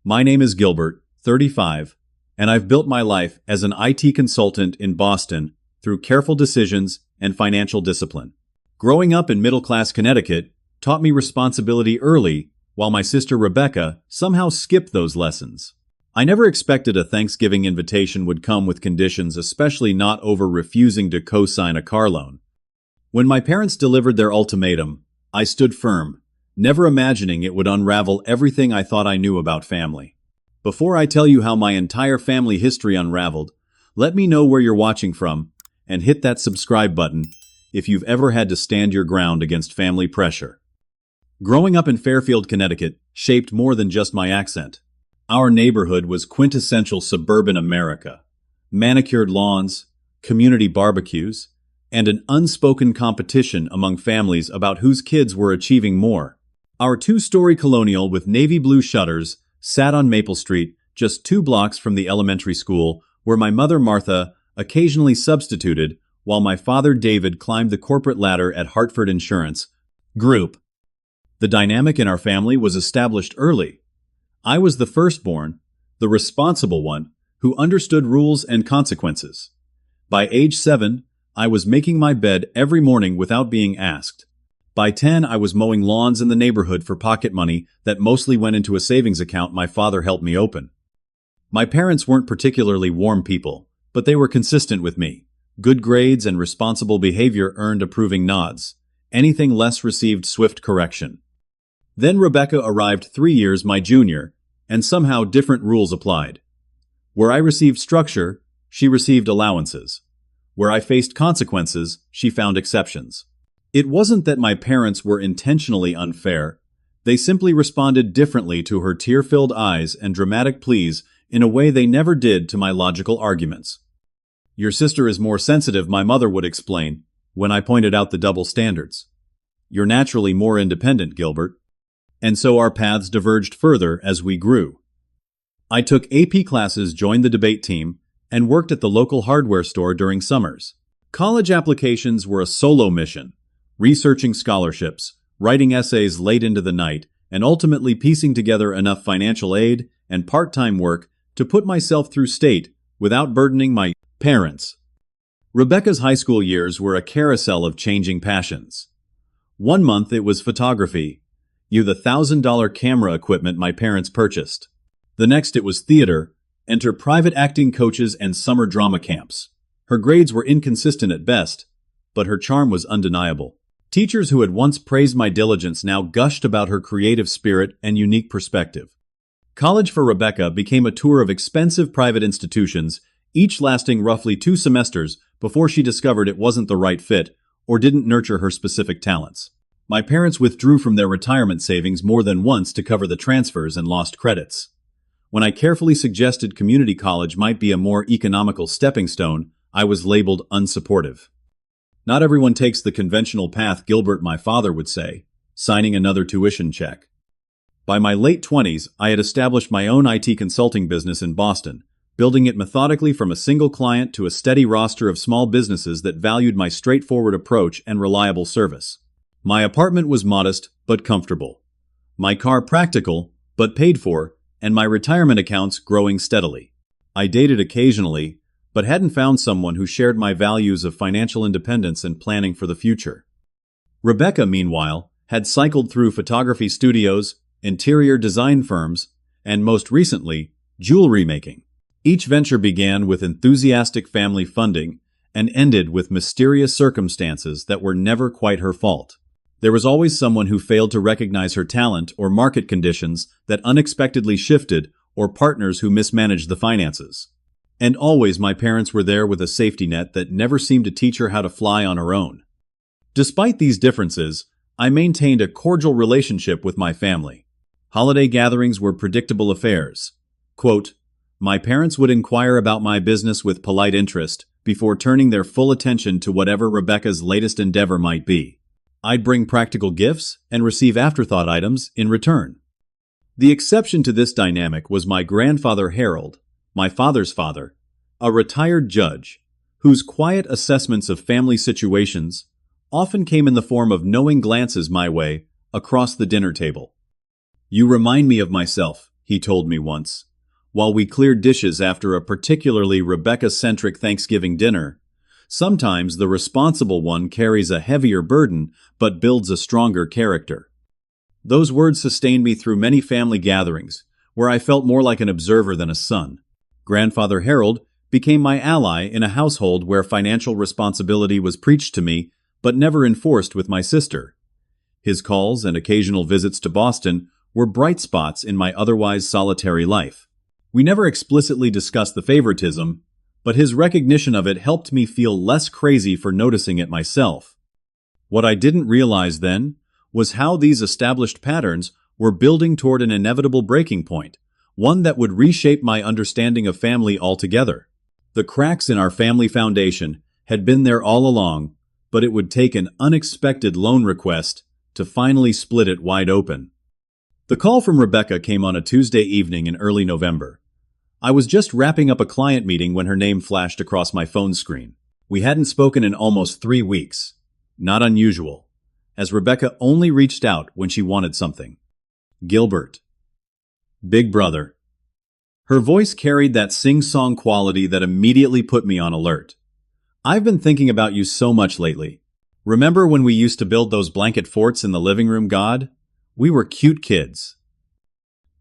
My name is Gilbert, 35, and I've built my life as an IT consultant in Boston through careful decisions and financial discipline. Growing up in middle-class Connecticut taught me responsibility early, while my sister Rebecca somehow skipped those lessons. I never expected a Thanksgiving invitation would come with conditions, especially not over refusing to co-sign a car loan. When my parents delivered their ultimatum, I stood firm, never imagining it would unravel everything I thought I knew about family. Before I tell you how my entire family history unraveled, let me know where you're watching from, and hit that subscribe button if you've ever had to stand your ground against family pressure. Growing up in Fairfield, Connecticut, shaped more than just my accent. Our neighborhood was quintessential suburban America. Manicured lawns, community barbecues, and an unspoken competition among families about whose kids were achieving more. Our two-story colonial with navy blue shutters sat on Maple Street, just 2 blocks from the elementary school where my mother Martha occasionally substituted while my father David climbed the corporate ladder at Hartford Insurance Group. The dynamic in our family was established early. I was the firstborn, the responsible one, who understood rules and consequences. By age 7, I was making my bed every morning without being asked. By 10, I was mowing lawns in the neighborhood for pocket money that mostly went into a savings account my father helped me open. My parents weren't particularly warm people, but they were consistent with me. Good grades and responsible behavior earned approving nods. Anything less received swift correction. Then Rebecca arrived 3 years my junior, and somehow different rules applied. Where I received structure, she received allowances. Where I faced consequences, she found exceptions. It wasn't that my parents were intentionally unfair. They simply responded differently to her tear-filled eyes and dramatic pleas in a way they never did to my logical arguments. "Your sister is more sensitive," my mother would explain, when I pointed out the double standards. "You're naturally more independent, Gilbert." And so our paths diverged further as we grew. I took AP classes, joined the debate team, and worked at the local hardware store during summers. College applications were a solo mission, researching scholarships, writing essays late into the night, and ultimately piecing together enough financial aid and part-time work to put myself through state without burdening my parents. Rebecca's high school years were a carousel of changing passions. One month it was photography, the $1,000 camera equipment my parents purchased. The next it was theater, enter private acting coaches and summer drama camps. Her grades were inconsistent at best, but her charm was undeniable. Teachers who had once praised my diligence now gushed about her creative spirit and unique perspective. College for Rebecca became a tour of expensive private institutions, each lasting roughly 2 semesters before she discovered it wasn't the right fit or didn't nurture her specific talents. My parents withdrew from their retirement savings more than once to cover the transfers and lost credits. When I carefully suggested community college might be a more economical stepping stone, I was labeled unsupportive. "Not everyone takes the conventional path, Gilbert," my father would say, signing another tuition check. By my late 20s, I had established my own IT consulting business in Boston, building it methodically from a single client to a steady roster of small businesses that valued my straightforward approach and reliable service. My apartment was modest but comfortable. My car practical but paid for, and my retirement accounts growing steadily. I dated occasionally, but hadn't found someone who shared my values of financial independence and planning for the future. Rebecca, meanwhile, had cycled through photography studios, interior design firms, and most recently, jewelry making. Each venture began with enthusiastic family funding and ended with mysterious circumstances that were never quite her fault. There was always someone who failed to recognize her talent or market conditions that unexpectedly shifted or partners who mismanaged the finances. And always my parents were there with a safety net that never seemed to teach her how to fly on her own. Despite these differences, I maintained a cordial relationship with my family. Holiday gatherings were predictable affairs. Quote, "My parents would inquire about my business with polite interest before turning their full attention to whatever Rebecca's latest endeavor might be. I'd bring practical gifts and receive afterthought items in return." The exception to this dynamic was my grandfather Harold, my father's father, a retired judge, whose quiet assessments of family situations often came in the form of knowing glances my way across the dinner table. "You remind me of myself," he told me once, while we cleared dishes after a particularly Rebecca-centric Thanksgiving dinner. Sometimes the responsible one carries a heavier burden but builds a stronger character. Those words sustained me through many family gatherings, where I felt more like an observer than a son. Grandfather Harold became my ally in a household where financial responsibility was preached to me but never enforced with my sister. His calls and occasional visits to Boston were bright spots in my otherwise solitary life. We never explicitly discussed the favoritism, but his recognition of it helped me feel less crazy for noticing it myself. What I didn't realize then was how these established patterns were building toward an inevitable breaking point, one that would reshape my understanding of family altogether. The cracks in our family foundation had been there all along, but it would take an unexpected loan request to finally split it wide open. The call from Rebecca came on a Tuesday evening in early November. I was just wrapping up a client meeting when her name flashed across my phone screen. We hadn't spoken in almost 3 weeks. Not unusual, as Rebecca only reached out when she wanted something. Gilbert. Big brother. Her voice carried that sing-song quality that immediately put me on alert. I've been thinking about you so much lately. Remember when we used to build those blanket forts in the living room, God? We were cute kids.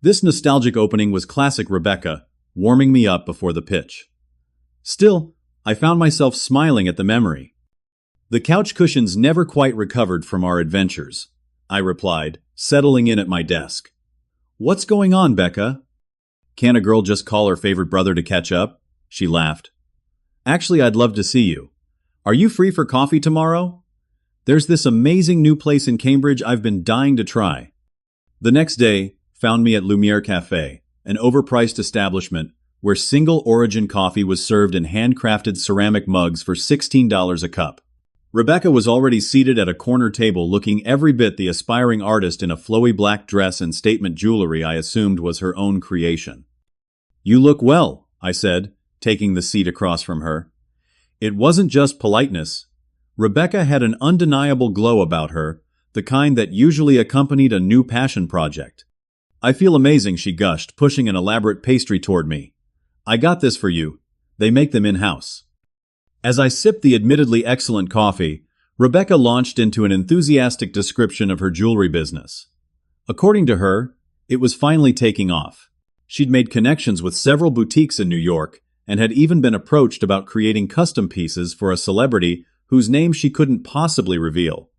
This nostalgic opening was classic Rebecca, warming me up before the pitch. Still, I found myself smiling at the memory. The couch cushions never quite recovered from our adventures, I replied, settling in at my desk. What's going on, Becca? Can't a girl just call her favorite brother to catch up? She laughed. Actually, I'd love to see you. Are you free for coffee tomorrow? There's this amazing new place in Cambridge I've been dying to try. The next day found me at Lumiere Café, an overpriced establishment where single-origin coffee was served in handcrafted ceramic mugs for $16 a cup. Rebecca was already seated at a corner table looking every bit the aspiring artist in a flowy black dress and statement jewelry I assumed was her own creation. You look well, I said, taking the seat across from her. It wasn't just politeness. Rebecca had an undeniable glow about her, the kind that usually accompanied a new passion project. I feel amazing, she gushed, pushing an elaborate pastry toward me. I got this for you. They make them in-house. As I sipped the admittedly excellent coffee, Rebecca launched into an enthusiastic description of her jewelry business. According to her, it was finally taking off. She'd made connections with several boutiques in New York and had even been approached about creating custom pieces for a celebrity whose name she couldn't possibly reveal.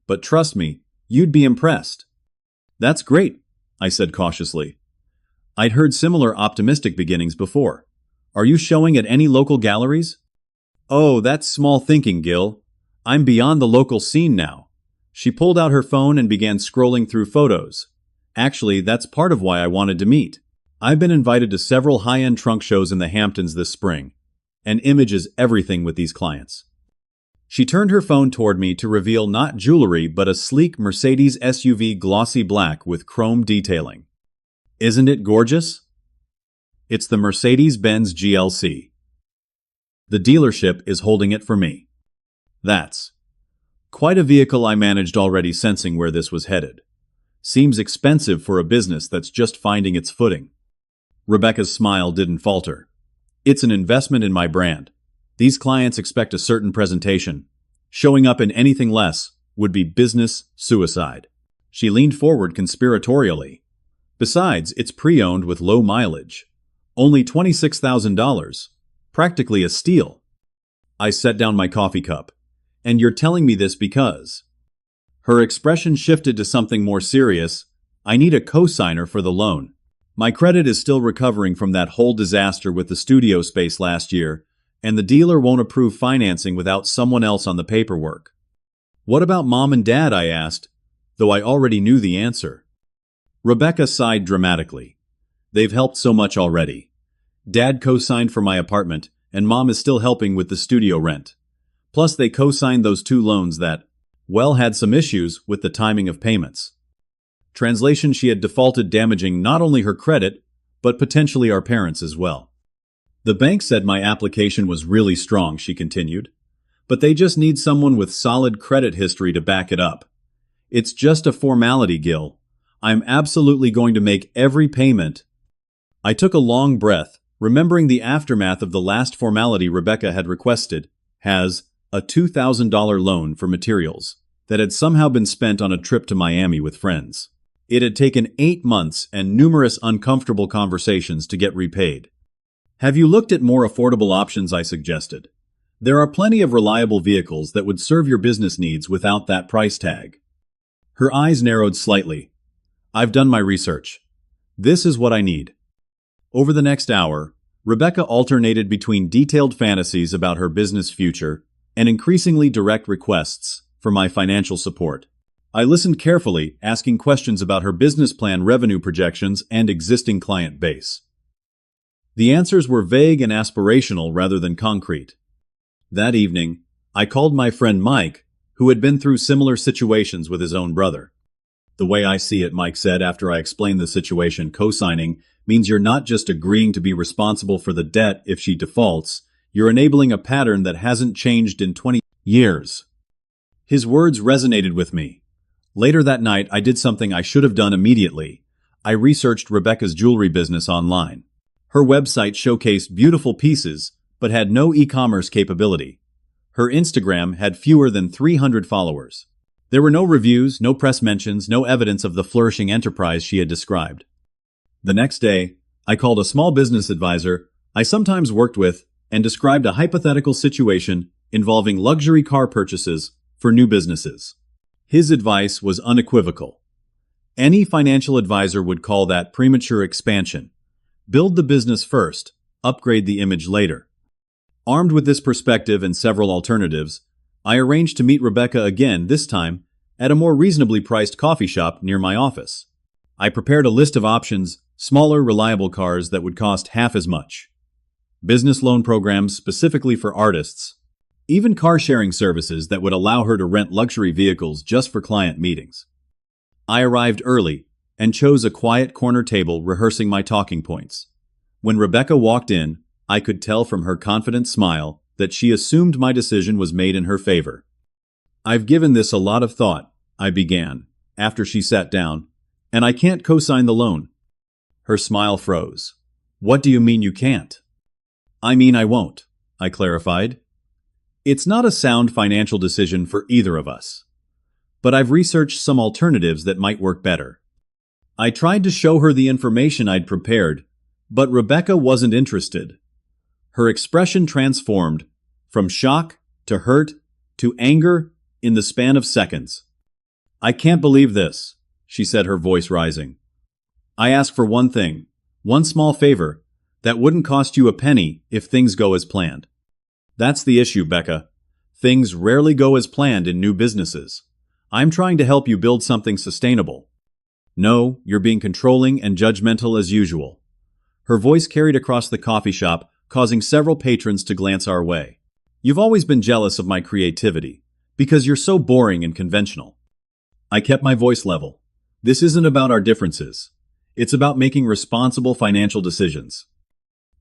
But trust me, you'd be impressed. That's great, I said cautiously. I'd heard similar optimistic beginnings before. Are you showing at any local galleries? Oh, that's small thinking, Gil. I'm beyond the local scene now. She pulled out her phone and began scrolling through photos. Actually, that's part of why I wanted to meet. I've been invited to several high-end trunk shows in the Hamptons this spring, and image is everything with these clients. She turned her phone toward me to reveal not jewelry but a sleek Mercedes SUV glossy black with chrome detailing. Isn't it gorgeous? It's the Mercedes-Benz GLC. The dealership is holding it for me. That's quite a vehicle, I managed, already sensing where this was headed. Seems expensive for a business that's just finding its footing. Rebecca's smile didn't falter. It's an investment in my brand. These clients expect a certain presentation. Showing up in anything less would be business suicide. She leaned forward conspiratorially. Besides, it's pre-owned with low mileage. Only $26,000. Practically a steal. I set down my coffee cup. And you're telling me this because... Her expression shifted to something more serious. I need a co-signer for the loan. My credit is still recovering from that whole disaster with the studio space last year, and the dealer won't approve financing without someone else on the paperwork. What about Mom and Dad? I asked, though I already knew the answer. Rebecca sighed dramatically. They've helped so much already. Dad co-signed for my apartment, and Mom is still helping with the studio rent. Plus, they co-signed those 2 loans that, well, had some issues with the timing of payments. Translation: she had defaulted, damaging not only her credit, but potentially our parents as well. The bank said my application was really strong, she continued, but they just need someone with solid credit history to back it up. It's just a formality, Gil. I'm absolutely going to make every payment I took a long breath, remembering the aftermath of the last formality Rebecca had requested, has a $2,000 loan for materials that had somehow been spent on a trip to Miami with friends. It had taken 8 months and numerous uncomfortable conversations to get repaid. Have you looked at more affordable options? I suggested. There are plenty of reliable vehicles that would serve your business needs without that price tag. Her eyes narrowed slightly. I've done my research. This is what I need. Over the next hour, Rebecca alternated between detailed fantasies about her business future and increasingly direct requests for my financial support. I listened carefully, asking questions about her business plan, revenue projections, and existing client base. The answers were vague and aspirational rather than concrete. That evening, I called my friend Mike, who had been through similar situations with his own brother. The way I see it, Mike said after I explained the situation, co-signing means you're not just agreeing to be responsible for the debt if she defaults, you're enabling a pattern that hasn't changed in 20 years. His words resonated with me. Later that night, I did something I should have done immediately. I researched Rebecca's jewelry business online. Her website showcased beautiful pieces, but had no e-commerce capability. Her Instagram had fewer than 300 followers. There were no reviews, no press mentions, no evidence of the flourishing enterprise she had described. The next day, I called a small business advisor I sometimes worked with and described a hypothetical situation involving luxury car purchases for new businesses. His advice was unequivocal. Any financial advisor would call that premature expansion. Build the business first, upgrade the image later. Armed with this perspective and several alternatives, I arranged to meet Rebecca again, this time at a more reasonably priced coffee shop near my office. I prepared a list of options, smaller, reliable cars that would cost half as much. Business loan programs specifically for artists. Even car-sharing services that would allow her to rent luxury vehicles just for client meetings. I arrived early and chose a quiet corner table rehearsing my talking points. When Rebecca walked in, I could tell from her confident smile that she assumed my decision was made in her favor. I've given this a lot of thought, I began, after she sat down, and I can't co-sign the loan. Her smile froze. What do you mean you can't? I mean I won't, I clarified. It's not a sound financial decision for either of us. But I've researched some alternatives that might work better. I tried to show her the information I'd prepared, but Rebecca wasn't interested. Her expression transformed from shock to hurt to anger in the span of seconds. I can't believe this, she said, her voice rising. I ask for one thing, one small favor, that wouldn't cost you a penny if things go as planned. That's the issue, Becca. Things rarely go as planned in new businesses. I'm trying to help you build something sustainable. No, you're being controlling and judgmental as usual. Her voice carried across the coffee shop, causing several patrons to glance our way. You've always been jealous of my creativity, because you're so boring and conventional. I kept my voice level. This isn't about our differences. It's about making responsible financial decisions.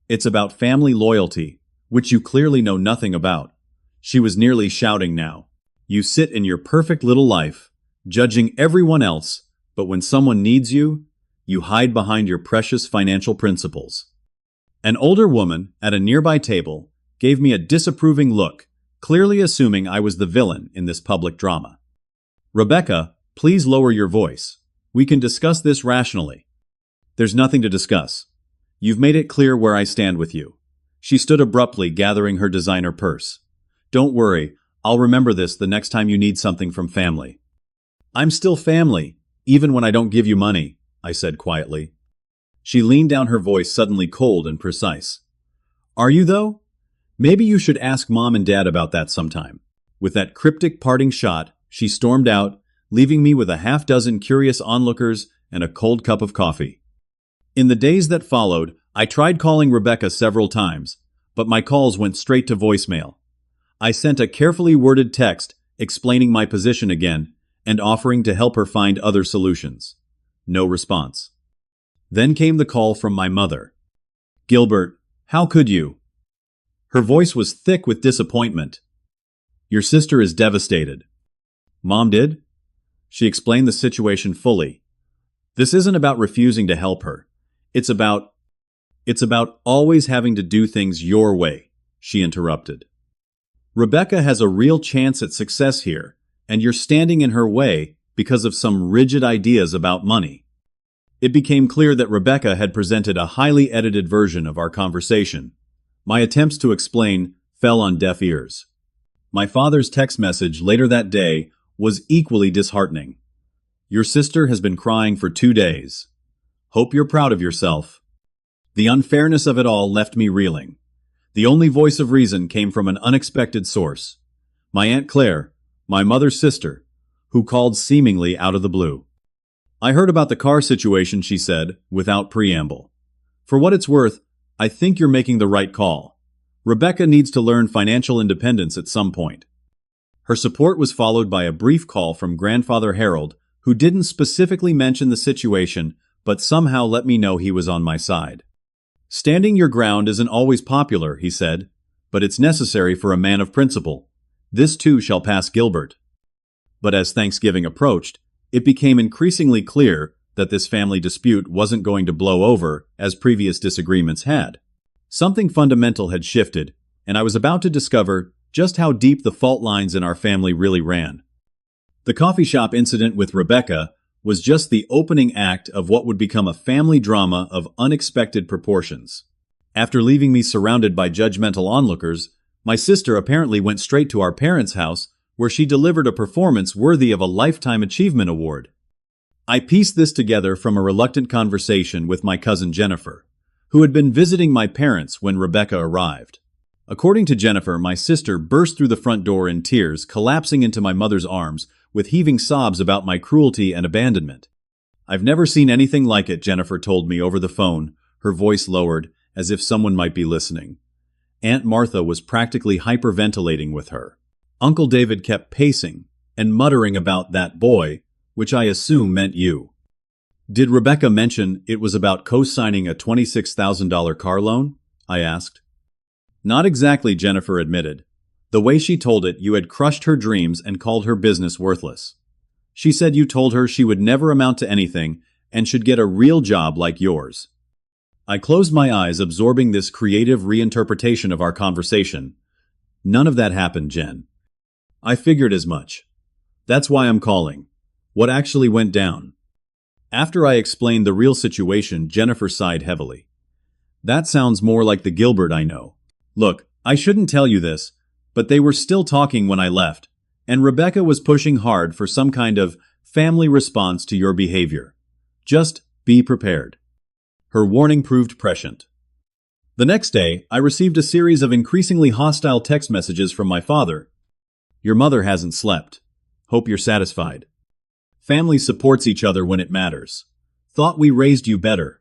It's about family loyalty, which you clearly know nothing about. She was nearly shouting now. You sit in your perfect little life, judging everyone else, but when someone needs you, you hide behind your precious financial principles. An older woman at a nearby table gave me a disapproving look, clearly assuming I was the villain in this public drama. Rebecca, please lower your voice. We can discuss this rationally. There's nothing to discuss. You've made it clear where I stand with you. She stood abruptly, gathering her designer purse. Don't worry, I'll remember this the next time you need something from family. I'm still family, even when I don't give you money, I said quietly. She leaned down, her voice suddenly cold and precise. Are you, though? Maybe you should ask Mom and Dad about that sometime. With that cryptic parting shot, she stormed out, leaving me with a half-dozen curious onlookers and a cold cup of coffee. In the days that followed, I tried calling Rebecca several times, but my calls went straight to voicemail. I sent a carefully worded text explaining my position again and offering to help her find other solutions. No response. Then came the call from my mother. Gilbert, how could you? Her voice was thick with disappointment. Your sister is devastated. Mom did? She explained the situation fully. This isn't about refusing to help her. It's about... It's about always having to do things your way, she interrupted. Rebecca has a real chance at success here, and you're standing in her way because of some rigid ideas about money. It became clear that Rebecca had presented a highly edited version of our conversation. My attempts to explain fell on deaf ears. My father's text message later that day was equally disheartening. Your sister has been crying for 2 days. Hope you're proud of yourself. The unfairness of it all left me reeling. The only voice of reason came from an unexpected source. My Aunt Claire, my mother's sister, who called seemingly out of the blue. I heard about the car situation, she said, without preamble. For what it's worth, I think you're making the right call. Rebecca needs to learn financial independence at some point. Her support was followed by a brief call from Grandfather Harold, who didn't specifically mention the situation, but somehow let me know he was on my side. Standing your ground isn't always popular, he said, but it's necessary for a man of principle. This too shall pass, Gilbert. But as Thanksgiving approached, it became increasingly clear that this family dispute wasn't going to blow over as previous disagreements had. Something fundamental had shifted, and I was about to discover just how deep the fault lines in our family really ran. The coffee shop incident with Rebecca was just the opening act of what would become a family drama of unexpected proportions. After leaving me surrounded by judgmental onlookers, my sister apparently went straight to our parents' house, where she delivered a performance worthy of a Lifetime Achievement Award. I pieced this together from a reluctant conversation with my cousin Jennifer, who had been visiting my parents when Rebecca arrived. According to Jennifer, my sister burst through the front door in tears, collapsing into my mother's arms with heaving sobs about my cruelty and abandonment. I've never seen anything like it, Jennifer told me over the phone, her voice lowered, as if someone might be listening. Aunt Martha was practically hyperventilating with her. Uncle David kept pacing and muttering about that boy, which I assume meant you. Did Rebecca mention it was about co-signing a $26,000 car loan? I asked. Not exactly, Jennifer admitted. The way she told it, you had crushed her dreams and called her business worthless. She said you told her she would never amount to anything and should get a real job like yours. I closed my eyes, absorbing this creative reinterpretation of our conversation. None of that happened, Jen. I figured as much. That's why I'm calling. What actually went down? After I explained the real situation, Jennifer sighed heavily. That sounds more like the Gilbert I know. Look, I shouldn't tell you this, but they were still talking when I left, and Rebecca was pushing hard for some kind of family response to your behavior. Just be prepared. Her warning proved prescient. The next day, I received a series of increasingly hostile text messages from my father. Your mother hasn't slept. Hope you're satisfied. Family supports each other when it matters. Thought we raised you better.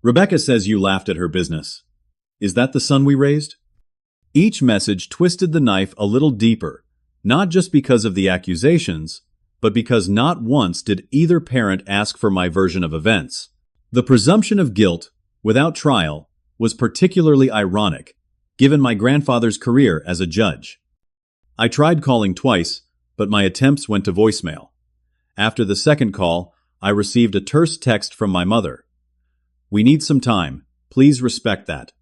Rebecca says you laughed at her business. Is that the son we raised? Each message twisted the knife a little deeper, not just because of the accusations, but because not once did either parent ask for my version of events. The presumption of guilt, without trial, was particularly ironic, given my grandfather's career as a judge. I tried calling twice, but my attempts went to voicemail. After the second call, I received a terse text from my mother. We need some time. Please respect that.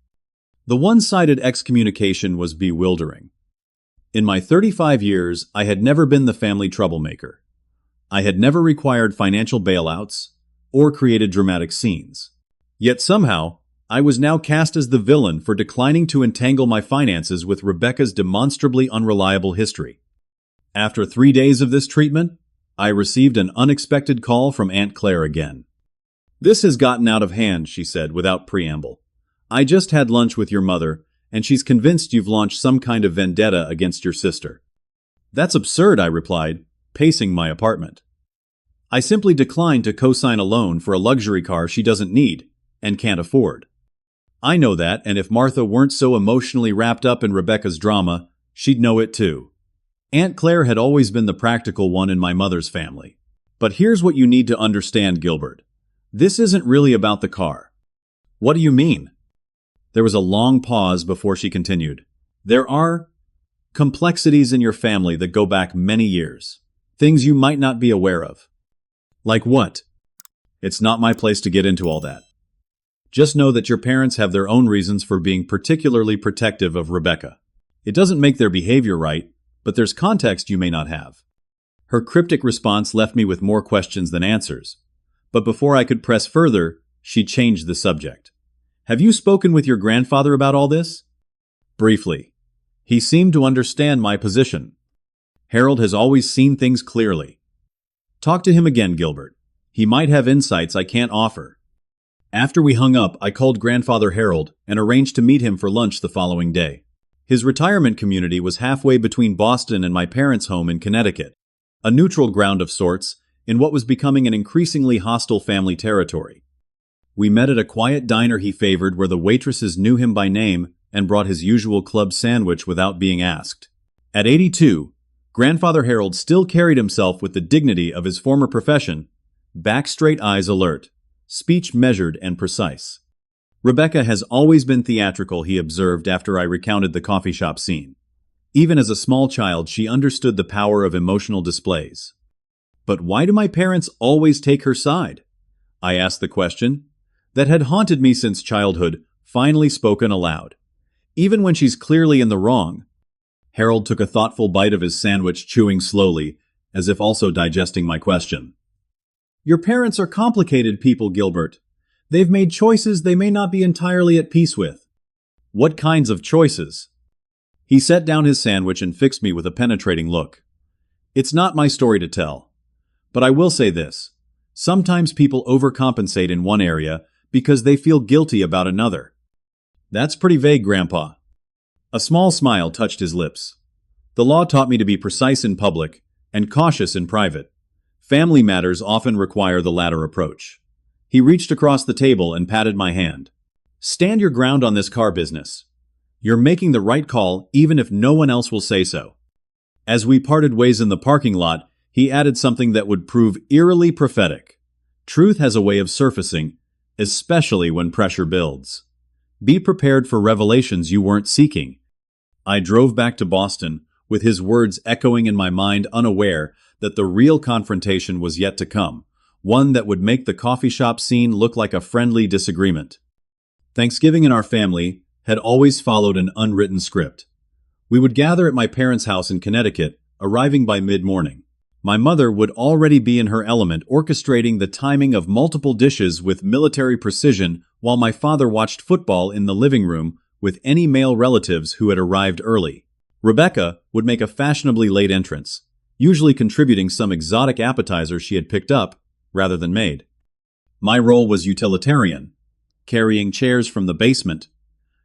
The one-sided excommunication was bewildering. In my 35 years, I had never been the family troublemaker. I had never required financial bailouts or created dramatic scenes. Yet somehow, I was now cast as the villain for declining to entangle my finances with Rebecca's demonstrably unreliable history. After 3 days of this treatment, I received an unexpected call from Aunt Claire again. This has gotten out of hand, she said without preamble. I just had lunch with your mother, and she's convinced you've launched some kind of vendetta against your sister. That's absurd, I replied, pacing my apartment. I simply declined to co-sign a loan for a luxury car she doesn't need and can't afford. I know that, and if Martha weren't so emotionally wrapped up in Rebecca's drama, she'd know it too. Aunt Claire had always been the practical one in my mother's family. But here's what you need to understand, Gilbert. This isn't really about the car. What do you mean? There was a long pause before she continued. There are complexities in your family that go back many years. Things you might not be aware of. Like what? It's not my place to get into all that. Just know that your parents have their own reasons for being particularly protective of Rebecca. It doesn't make their behavior right, but there's context you may not have." Her cryptic response left me with more questions than answers. But before I could press further, she changed the subject. "Have you spoken with your grandfather about all this?" "Briefly. He seemed to understand my position. Harold has always seen things clearly. Talk to him again, Gilbert. He might have insights I can't offer." After we hung up, I called Grandfather Harold and arranged to meet him for lunch the following day. His retirement community was halfway between Boston and my parents' home in Connecticut, a neutral ground of sorts in what was becoming an increasingly hostile family territory. We met at a quiet diner he favored where the waitresses knew him by name and brought his usual club sandwich without being asked. At 82, Grandfather Harold still carried himself with the dignity of his former profession, back straight, eyes alert, speech measured and precise. "Rebecca has always been theatrical," he observed after I recounted the coffee shop scene. "Even as a small child, she understood the power of emotional displays." "But why do my parents always take her side?" I asked the question that had haunted me since childhood, finally spoken aloud. "Even when she's clearly in the wrong." Harold took a thoughtful bite of his sandwich, chewing slowly, as if also digesting my question. "Your parents are complicated people, Gilbert. They've made choices they may not be entirely at peace with." "What kinds of choices?" He set down his sandwich and fixed me with a penetrating look. "It's not my story to tell. But I will say this. Sometimes people overcompensate in one area because they feel guilty about another." "That's pretty vague, Grandpa." A small smile touched his lips. "The law taught me to be precise in public and cautious in private. Family matters often require the latter approach." He reached across the table and patted my hand. "Stand your ground on this car business. You're making the right call even if no one else will say so." As we parted ways in the parking lot, he added something that would prove eerily prophetic. "Truth has a way of surfacing, especially when pressure builds. Be prepared for revelations you weren't seeking." I drove back to Boston, with his words echoing in my mind, unaware that the real confrontation was yet to come, one that would make the coffee shop scene look like a friendly disagreement. Thanksgiving in our family had always followed an unwritten script. We would gather at my parents' house in Connecticut, arriving by mid-morning. My mother would already be in her element, orchestrating the timing of multiple dishes with military precision, while my father watched football in the living room with any male relatives who had arrived early. Rebecca would make a fashionably late entrance, usually contributing some exotic appetizer she had picked up rather than made. My role was utilitarian, carrying chairs from the basement,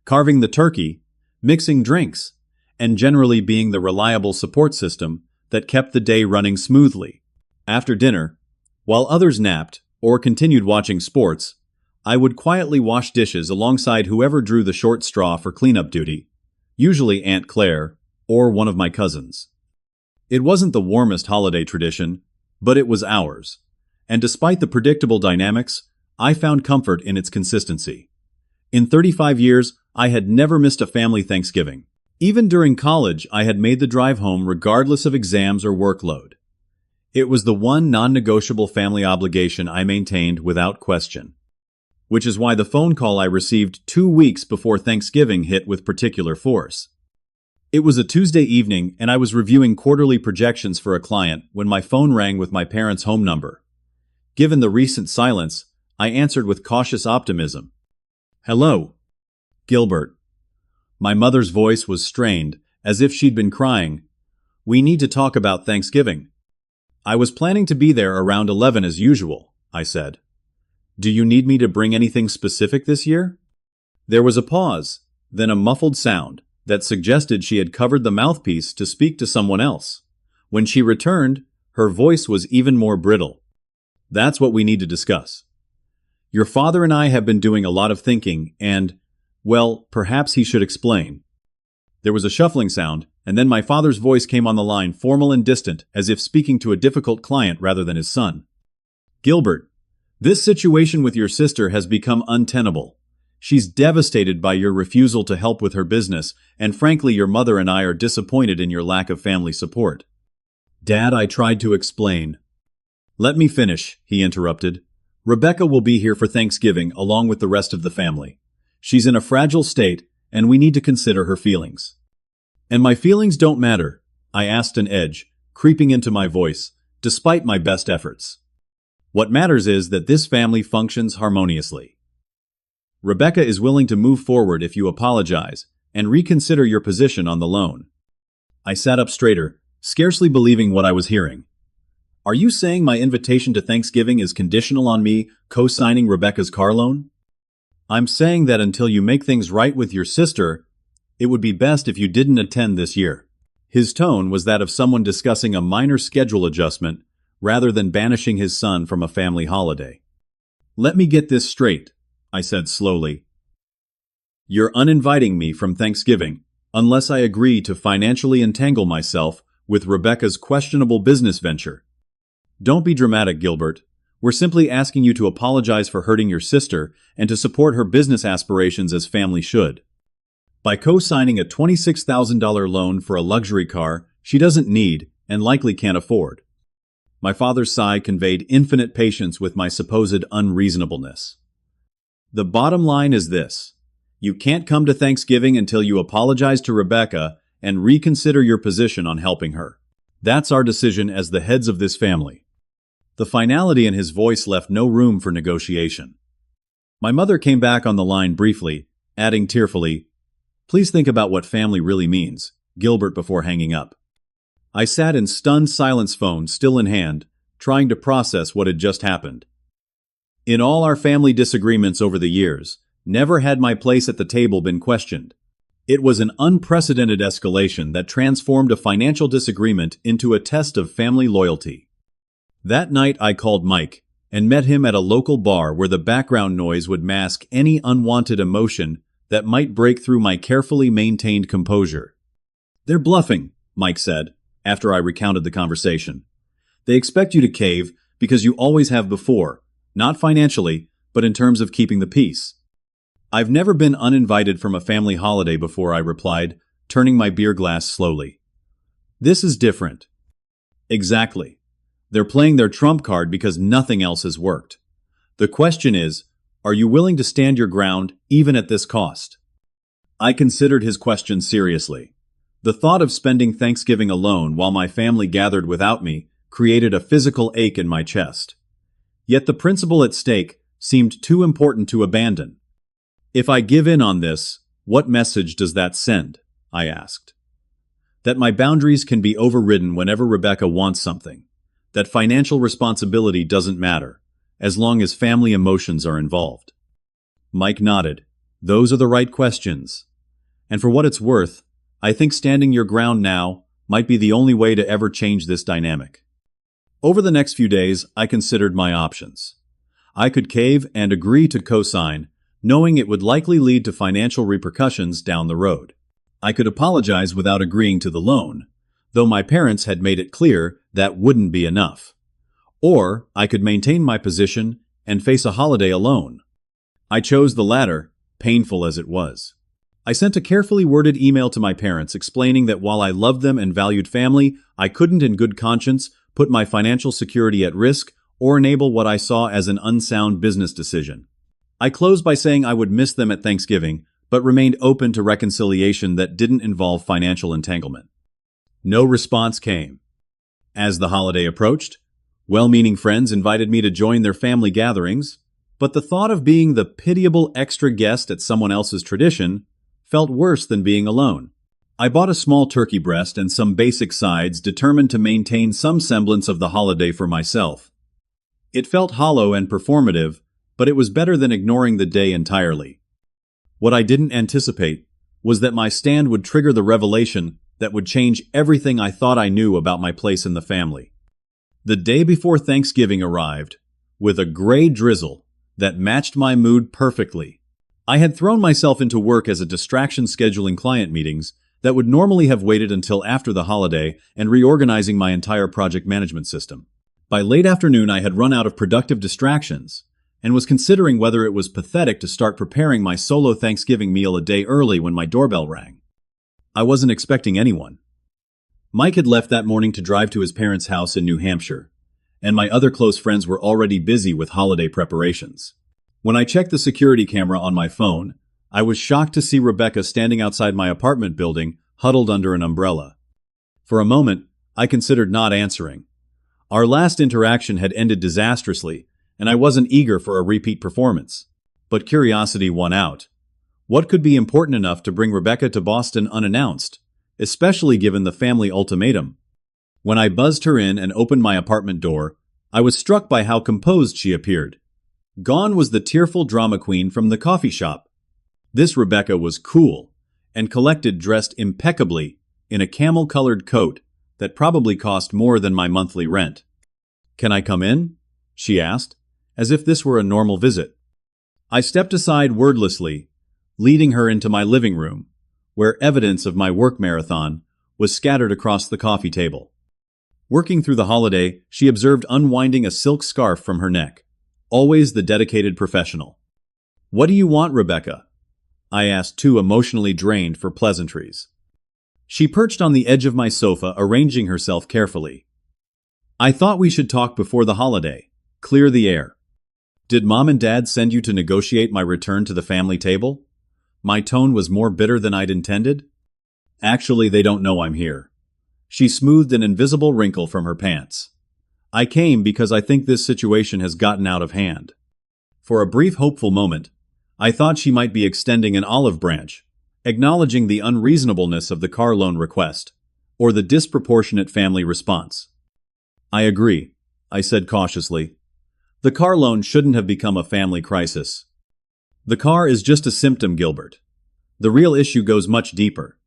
carving the turkey, mixing drinks, and generally being the reliable support system that kept the day running smoothly. After dinner, while others napped or continued watching sports, I would quietly wash dishes alongside whoever drew the short straw for cleanup duty, usually Aunt Claire or one of my cousins. It wasn't the warmest holiday tradition, but it was ours, and despite the predictable dynamics, I found comfort in its consistency. In 35 years, I had never missed a family Thanksgiving. Even during college, I had made the drive home regardless of exams or workload. It was the one non-negotiable family obligation I maintained without question. Which is why the phone call I received 2 weeks before Thanksgiving hit with particular force. It was a Tuesday evening, and I was reviewing quarterly projections for a client when my phone rang with my parents' home number. Given the recent silence, I answered with cautious optimism. "Hello, Gilbert." My mother's voice was strained, as if she'd been crying. "We need to talk about Thanksgiving." "I was planning to be there around 11 as usual," I said. "Do you need me to bring anything specific this year?" There was a pause, then a muffled sound that suggested she had covered the mouthpiece to speak to someone else. When she returned, her voice was even more brittle. "That's what we need to discuss. Your father and I have been doing a lot of thinking and, well, perhaps he should explain." There was a shuffling sound, and then my father's voice came on the line, formal and distant, as if speaking to a difficult client rather than his son. "Gilbert, this situation with your sister has become untenable. She's devastated by your refusal to help with her business, and frankly, your mother and I are disappointed in your lack of family support." "Dad," I tried to explain. "Let me finish," he interrupted. Rebecca will be here for Thanksgiving along with the rest of the family. She's in a fragile state, and we need to consider her feelings. And my feelings don't matter, I asked, an edge creeping into my voice, despite my best efforts. What matters is that this family functions harmoniously. Rebecca is willing to move forward if you apologize and reconsider your position on the loan. I sat up straighter, scarcely believing what I was hearing. Are you saying my invitation to Thanksgiving is conditional on me co-signing Rebecca's car loan? I'm saying that until you make things right with your sister, it would be best if you didn't attend this year. His tone was that of someone discussing a minor schedule adjustment rather than banishing his son from a family holiday. Let me get this straight, I said slowly. You're uninviting me from Thanksgiving unless I agree to financially entangle myself with Rebecca's questionable business venture. Don't be dramatic, Gilbert. We're simply asking you to apologize for hurting your sister and to support her business aspirations as family should. By co-signing a $26,000 loan for a luxury car she doesn't need and likely can't afford. My father's sigh conveyed infinite patience with my supposed unreasonableness. The bottom line is this. You can't come to Thanksgiving until you apologize to Rebecca and reconsider your position on helping her. That's our decision as the heads of this family. The finality in his voice left no room for negotiation. My mother came back on the line briefly, adding tearfully, "Please think about what family really means, Gilbert," before hanging up. I sat in stunned silence, phone still in hand, trying to process what had just happened. In all our family disagreements over the years, never had my place at the table been questioned. It was an unprecedented escalation that transformed a financial disagreement into a test of family loyalty. That night I called Mike and met him at a local bar where the background noise would mask any unwanted emotion that might break through my carefully maintained composure. "They're bluffing," Mike said, after I recounted the conversation. "They expect you to cave because you always have before, not financially, but in terms of keeping the peace." "I've never been uninvited from a family holiday before," I replied, turning my beer glass slowly. "This is different." "Exactly. They're playing their trump card because nothing else has worked. The question is, are you willing to stand your ground even at this cost?" I considered his question seriously. The thought of spending Thanksgiving alone while my family gathered without me created a physical ache in my chest. Yet the principle at stake seemed too important to abandon. "If I give in on this, what message does that send?" I asked. "That my boundaries can be overridden whenever Rebecca wants something. That financial responsibility doesn't matter, as long as family emotions are involved." Mike nodded. "Those are the right questions. And for what it's worth, I think standing your ground now might be the only way to ever change this dynamic." Over the next few days, I considered my options. I could cave and agree to co-sign, knowing it would likely lead to financial repercussions down the road. I could apologize without agreeing to the loan, though my parents had made it clear that wouldn't be enough. Or I could maintain my position and face a holiday alone. I chose the latter, painful as it was. I sent a carefully worded email to my parents explaining that while I loved them and valued family, I couldn't in good conscience put my financial security at risk or enable what I saw as an unsound business decision. I closed by saying I would miss them at Thanksgiving, but remained open to reconciliation that didn't involve financial entanglement. No response came. As the holiday approached, well-meaning friends invited me to join their family gatherings, but the thought of being the pitiable extra guest at someone else's tradition felt worse than being alone. I bought a small turkey breast and some basic sides, determined to maintain some semblance of the holiday for myself. It felt hollow and performative, but it was better than ignoring the day entirely. What I didn't anticipate was that my stand would trigger the revelation that would change everything I thought I knew about my place in the family. The day before Thanksgiving arrived, with a gray drizzle that matched my mood perfectly. I had thrown myself into work as a distraction, scheduling client meetings that would normally have waited until after the holiday and reorganizing my entire project management system. By late afternoon, I had run out of productive distractions and was considering whether it was pathetic to start preparing my solo Thanksgiving meal a day early when my doorbell rang. I wasn't expecting anyone. Mike had left that morning to drive to his parents' house in New Hampshire, and my other close friends were already busy with holiday preparations. When I checked the security camera on my phone, I was shocked to see Rebecca standing outside my apartment building, huddled under an umbrella. For a moment, I considered not answering. Our last interaction had ended disastrously, and I wasn't eager for a repeat performance. But curiosity won out. What could be important enough to bring Rebecca to Boston unannounced, especially given the family ultimatum? When I buzzed her in and opened my apartment door, I was struck by how composed she appeared. Gone was the tearful drama queen from the coffee shop. This Rebecca was cool and collected, dressed impeccably in a camel-colored coat that probably cost more than my monthly rent. "Can I come in?" she asked, as if this were a normal visit. I stepped aside wordlessly, leading her into my living room, where evidence of my work marathon was scattered across the coffee table. Working through the holiday, she observed unwinding a silk scarf from her neck. Always the dedicated professional. "What do you want, Rebecca?" I asked, too emotionally drained for pleasantries. She perched on the edge of my sofa, arranging herself carefully. "I thought we should talk before the holiday. Clear the air. Did Mom and Dad send you to negotiate my return to the family table?" My tone was more bitter than I'd intended. "Actually, they don't know I'm here." She smoothed an invisible wrinkle from her pants. "I came because I think this situation has gotten out of hand." For a brief hopeful moment, I thought she might be extending an olive branch, acknowledging the unreasonableness of the car loan request, or the disproportionate family response. "I agree," I said cautiously. "The car loan shouldn't have become a family crisis. The car is just a symptom, Gilbert. The real issue goes much deeper."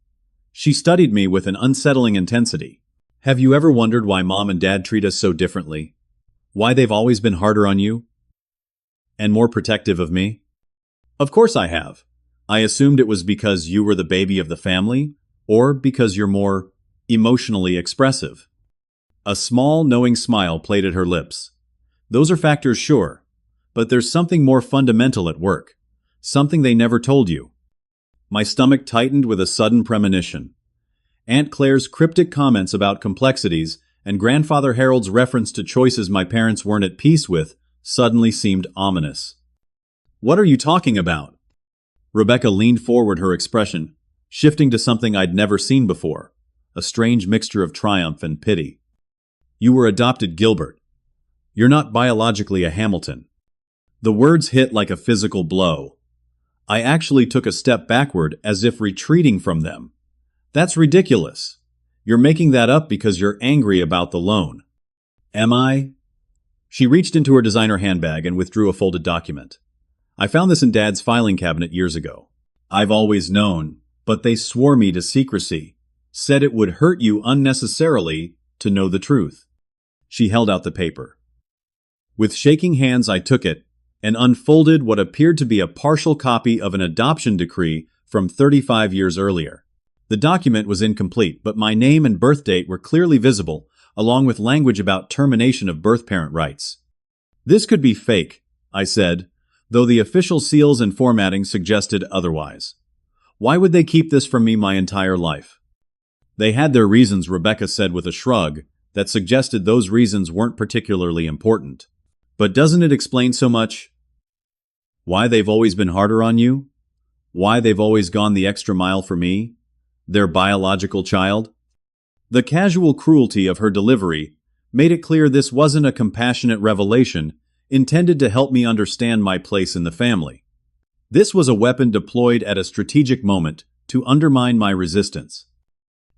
She studied me with an unsettling intensity. "Have you ever wondered why Mom and Dad treat us so differently? Why they've always been harder on you? And more protective of me?" "Of course I have. I assumed it was because you were the baby of the family, or because you're more emotionally expressive." A small, knowing smile played at her lips. "Those are factors, sure. But there's something more fundamental at work. Something they never told you." My stomach tightened with a sudden premonition. Aunt Claire's cryptic comments about complexities and Grandfather Harold's reference to choices my parents weren't at peace with suddenly seemed ominous. "What are you talking about?" Rebecca leaned forward, her expression shifting to something I'd never seen before, a strange mixture of triumph and pity. "You were adopted, Gilbert. You're not biologically a Hamilton." The words hit like a physical blow. I actually took a step backward, as if retreating from them. "That's ridiculous. You're making that up because you're angry about the loan." "Am I?" She reached into her designer handbag and withdrew a folded document. "I found this in Dad's filing cabinet years ago. I've always known, but they swore me to secrecy. Said it would hurt you unnecessarily to know the truth." She held out the paper. With shaking hands, I took it and unfolded what appeared to be a partial copy of an adoption decree from 35 years earlier. The document was incomplete, but my name and birth date were clearly visible, along with language about termination of birth parent rights. "This could be fake," I said, though the official seals and formatting suggested otherwise. "Why would they keep this from me my entire life?" "They had their reasons," Rebecca said with a shrug that suggested those reasons weren't particularly important. "But doesn't it explain so much? Why they've always been harder on you? Why they've always gone the extra mile for me, their biological child?" The casual cruelty of her delivery made it clear this wasn't a compassionate revelation intended to help me understand my place in the family. This was a weapon deployed at a strategic moment to undermine my resistance.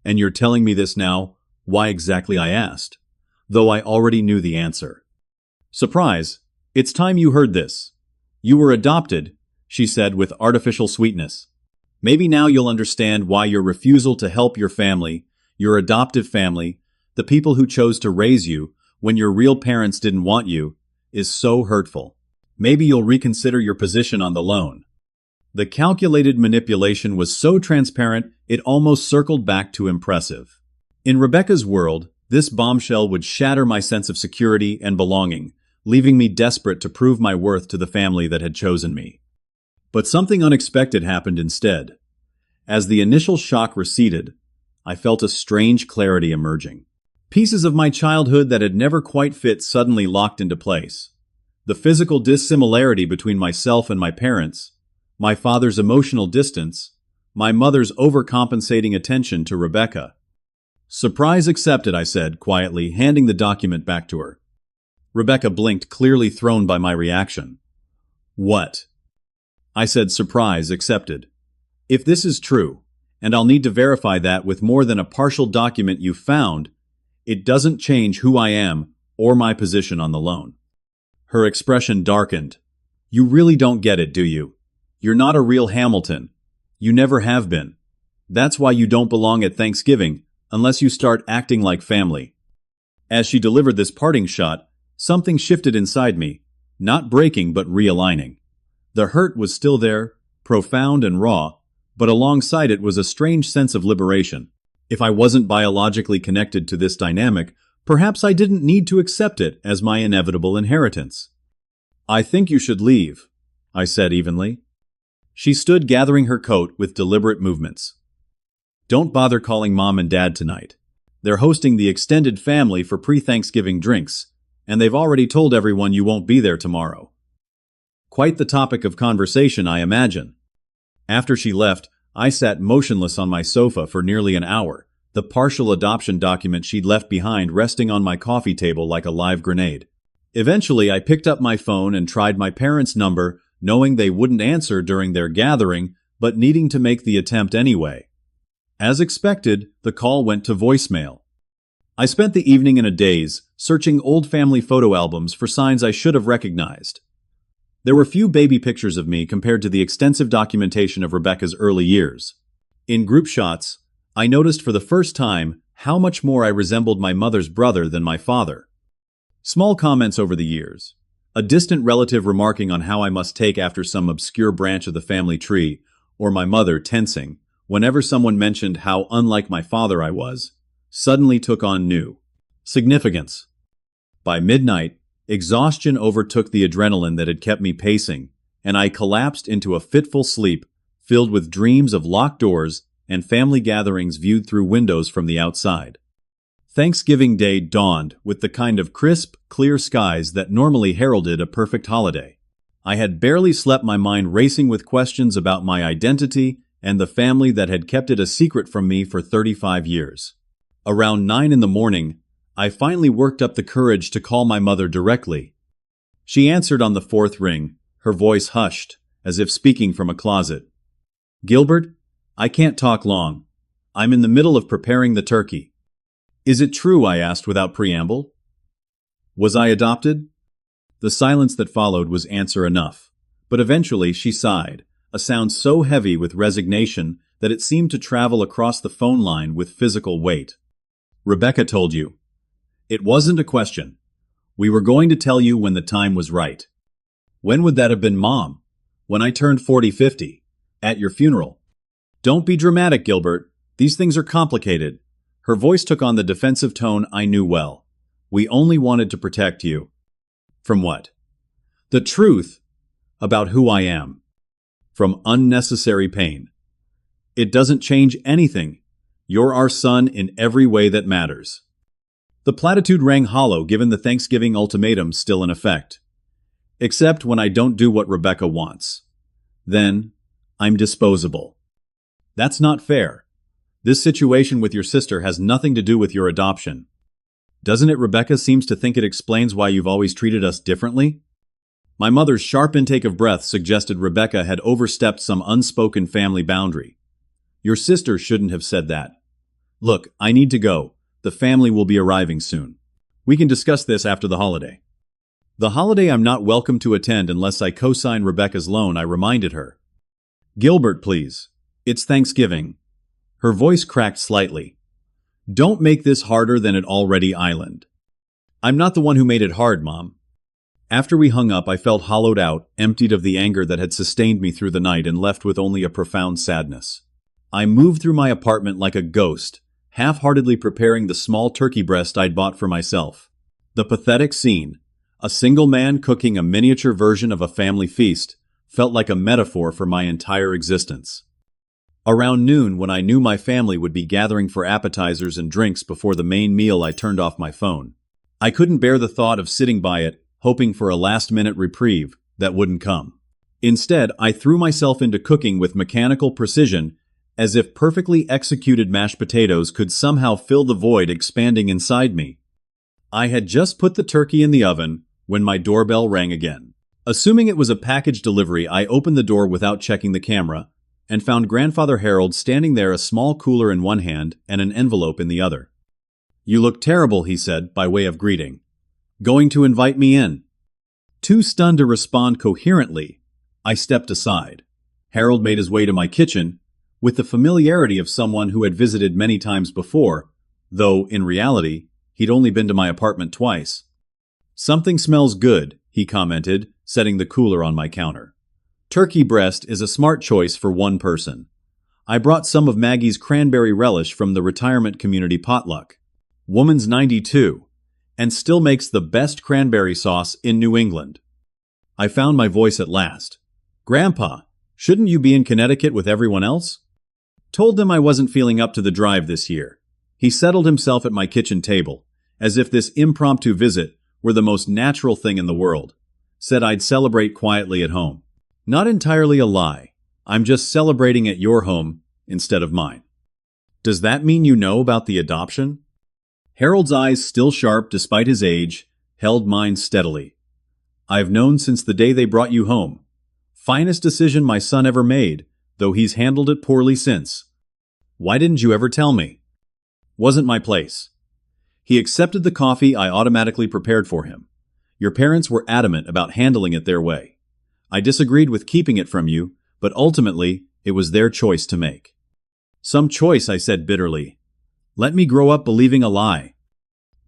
"And you're telling me this now?" "Why exactly?" I asked, though I already knew the answer. "Surprise! It's time you heard this. You were adopted," she said with artificial sweetness. "Maybe now you'll understand why your refusal to help your family, your adoptive family, the people who chose to raise you when your real parents didn't want you, is so hurtful. Maybe you'll reconsider your position on the loan." The calculated manipulation was so transparent it almost circled back to impressive. In Rebecca's world, this bombshell would shatter my sense of security and belonging, leaving me desperate to prove my worth to the family that had chosen me. But something unexpected happened instead. As the initial shock receded, I felt a strange clarity emerging. Pieces of my childhood that had never quite fit suddenly locked into place. The physical dissimilarity between myself and my parents, my father's emotional distance, my mother's overcompensating attention to Rebecca. Surprise accepted, I said, quietly, handing the document back to her. Rebecca blinked, clearly thrown by my reaction. What? I said, surprise accepted. If this is true, and I'll need to verify that with more than a partial document you found, it doesn't change who I am or my position on the loan. Her expression darkened. You really don't get it, do you? You're not a real Hamilton. You never have been. That's why you don't belong at Thanksgiving unless you start acting like family. As she delivered this parting shot, something shifted inside me, not breaking but realigning. The hurt was still there, profound and raw, but alongside it was a strange sense of liberation. If I wasn't biologically connected to this dynamic, perhaps I didn't need to accept it as my inevitable inheritance. I think you should leave, I said evenly. She stood gathering her coat with deliberate movements. Don't bother calling Mom and Dad tonight. They're hosting the extended family for pre-Thanksgiving drinks, and they've already told everyone you won't be there tomorrow. Quite the topic of conversation, I imagine. After she left, I sat motionless on my sofa for nearly an hour, the partial adoption document she'd left behind resting on my coffee table like a live grenade. Eventually, I picked up my phone and tried my parents' number, knowing they wouldn't answer during their gathering, but needing to make the attempt anyway. As expected, the call went to voicemail. I spent the evening in a daze, searching old family photo albums for signs I should have recognized. There were few baby pictures of me compared to the extensive documentation of Rebecca's early years. In group shots, I noticed for the first time how much more I resembled my mother's brother than my father. Small comments over the years, a distant relative remarking on how I must take after some obscure branch of the family tree, or my mother tensing whenever someone mentioned how unlike my father I was, suddenly took on new significance. By midnight, exhaustion overtook the adrenaline that had kept me pacing, and I collapsed into a fitful sleep filled with dreams of locked doors and family gatherings viewed through windows from the outside. Thanksgiving Day dawned with the kind of crisp, clear skies that normally heralded a perfect holiday. I had barely slept, my mind racing with questions about my identity and the family that had kept it a secret from me for 35 years. Around 9 in the morning, I finally worked up the courage to call my mother directly. She answered on the fourth ring, her voice hushed, as if speaking from a closet. Gilbert, I can't talk long. I'm in the middle of preparing the turkey. Is it true? I asked without preamble. Was I adopted? The silence that followed was answer enough, but eventually she sighed, a sound so heavy with resignation that it seemed to travel across the phone line with physical weight. Rebecca told you. It wasn't a question. We were going to tell you when the time was right. When would that have been, Mom? When I turned 40-50. At your funeral. Don't be dramatic, Gilbert. These things are complicated. Her voice took on the defensive tone I knew well. We only wanted to protect you. From what? The truth about who I am. From unnecessary pain. It doesn't change anything. You're our son in every way that matters. The platitude rang hollow given the Thanksgiving ultimatum still in effect. Except when I don't do what Rebecca wants. Then, I'm disposable. That's not fair. This situation with your sister has nothing to do with your adoption. Doesn't it? Rebecca seems to think it explains why you've always treated us differently. My mother's sharp intake of breath suggested Rebecca had overstepped some unspoken family boundary. Your sister shouldn't have said that. Look, I need to go. The family will be arriving soon. We can discuss this after the holiday. The holiday I'm not welcome to attend unless I co-sign Rebecca's loan, I reminded her. Gilbert, please. It's Thanksgiving. Her voice cracked slightly. Don't make this harder than it already island. I'm not the one who made it hard, Mom. After we hung up, I felt hollowed out, emptied of the anger that had sustained me through the night and left with only a profound sadness. I moved through my apartment like a ghost, half-heartedly preparing the small turkey breast I'd bought for myself. The pathetic scene, a single man cooking a miniature version of a family feast, felt like a metaphor for my entire existence. Around noon, when I knew my family would be gathering for appetizers and drinks before the main meal, I turned off my phone. I couldn't bear the thought of sitting by it, hoping for a last-minute reprieve that wouldn't come. Instead, I threw myself into cooking with mechanical precision, as if perfectly executed mashed potatoes could somehow fill the void expanding inside me. I had just put the turkey in the oven when my doorbell rang again. Assuming it was a package delivery, I opened the door without checking the camera and found Grandfather Harold standing there, a small cooler in one hand and an envelope in the other. "You look terrible," he said, by way of greeting. "Going to invite me in?" Too stunned to respond coherently, I stepped aside. Harold made his way to my kitchen with the familiarity of someone who had visited many times before, though, in reality, he'd only been to my apartment twice. "Something smells good," he commented, setting the cooler on my counter. "Turkey breast is a smart choice for one person. I brought some of Maggie's cranberry relish from the retirement community potluck. Woman's 92, and still makes the best cranberry sauce in New England." I found my voice at last. "Grandpa, shouldn't you be in Connecticut with everyone else?" Told them I wasn't feeling up to the drive this year. He settled himself at my kitchen table, as if this impromptu visit were the most natural thing in the world. Said I'd celebrate quietly at home. Not entirely a lie. I'm just celebrating at your home instead of mine. "Does that mean you know about the adoption?" Harold's eyes, still sharp despite his age, held mine steadily. "I've known since the day they brought you home. Finest decision my son ever made, though he's handled it poorly since. Why didn't you ever tell me?" "Wasn't my place." He accepted the coffee I automatically prepared for him. "Your parents were adamant about handling it their way. I disagreed with keeping it from you, but ultimately, it was their choice to make." "Some choice," I said bitterly. "Let me grow up believing a lie."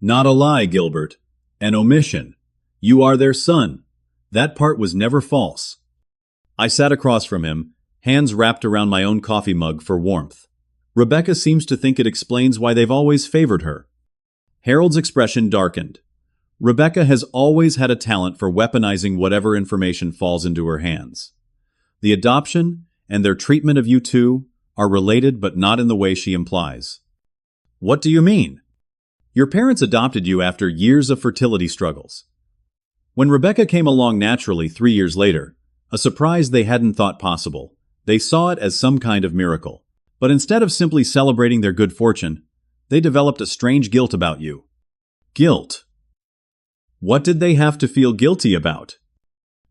"Not a lie, Gilbert. An omission. You are their son. That part was never false." I sat across from him, hands wrapped around my own coffee mug for warmth. "Rebecca seems to think it explains why they've always favored her." Harold's expression darkened. "Rebecca has always had a talent for weaponizing whatever information falls into her hands. The adoption and their treatment of you two are related, but not in the way she implies." "What do you mean?" "Your parents adopted you after years of fertility struggles. When Rebecca came along naturally 3 years later, a surprise they hadn't thought possible, they saw it as some kind of miracle. But instead of simply celebrating their good fortune, they developed a strange guilt about you." "Guilt? What did they have to feel guilty about?"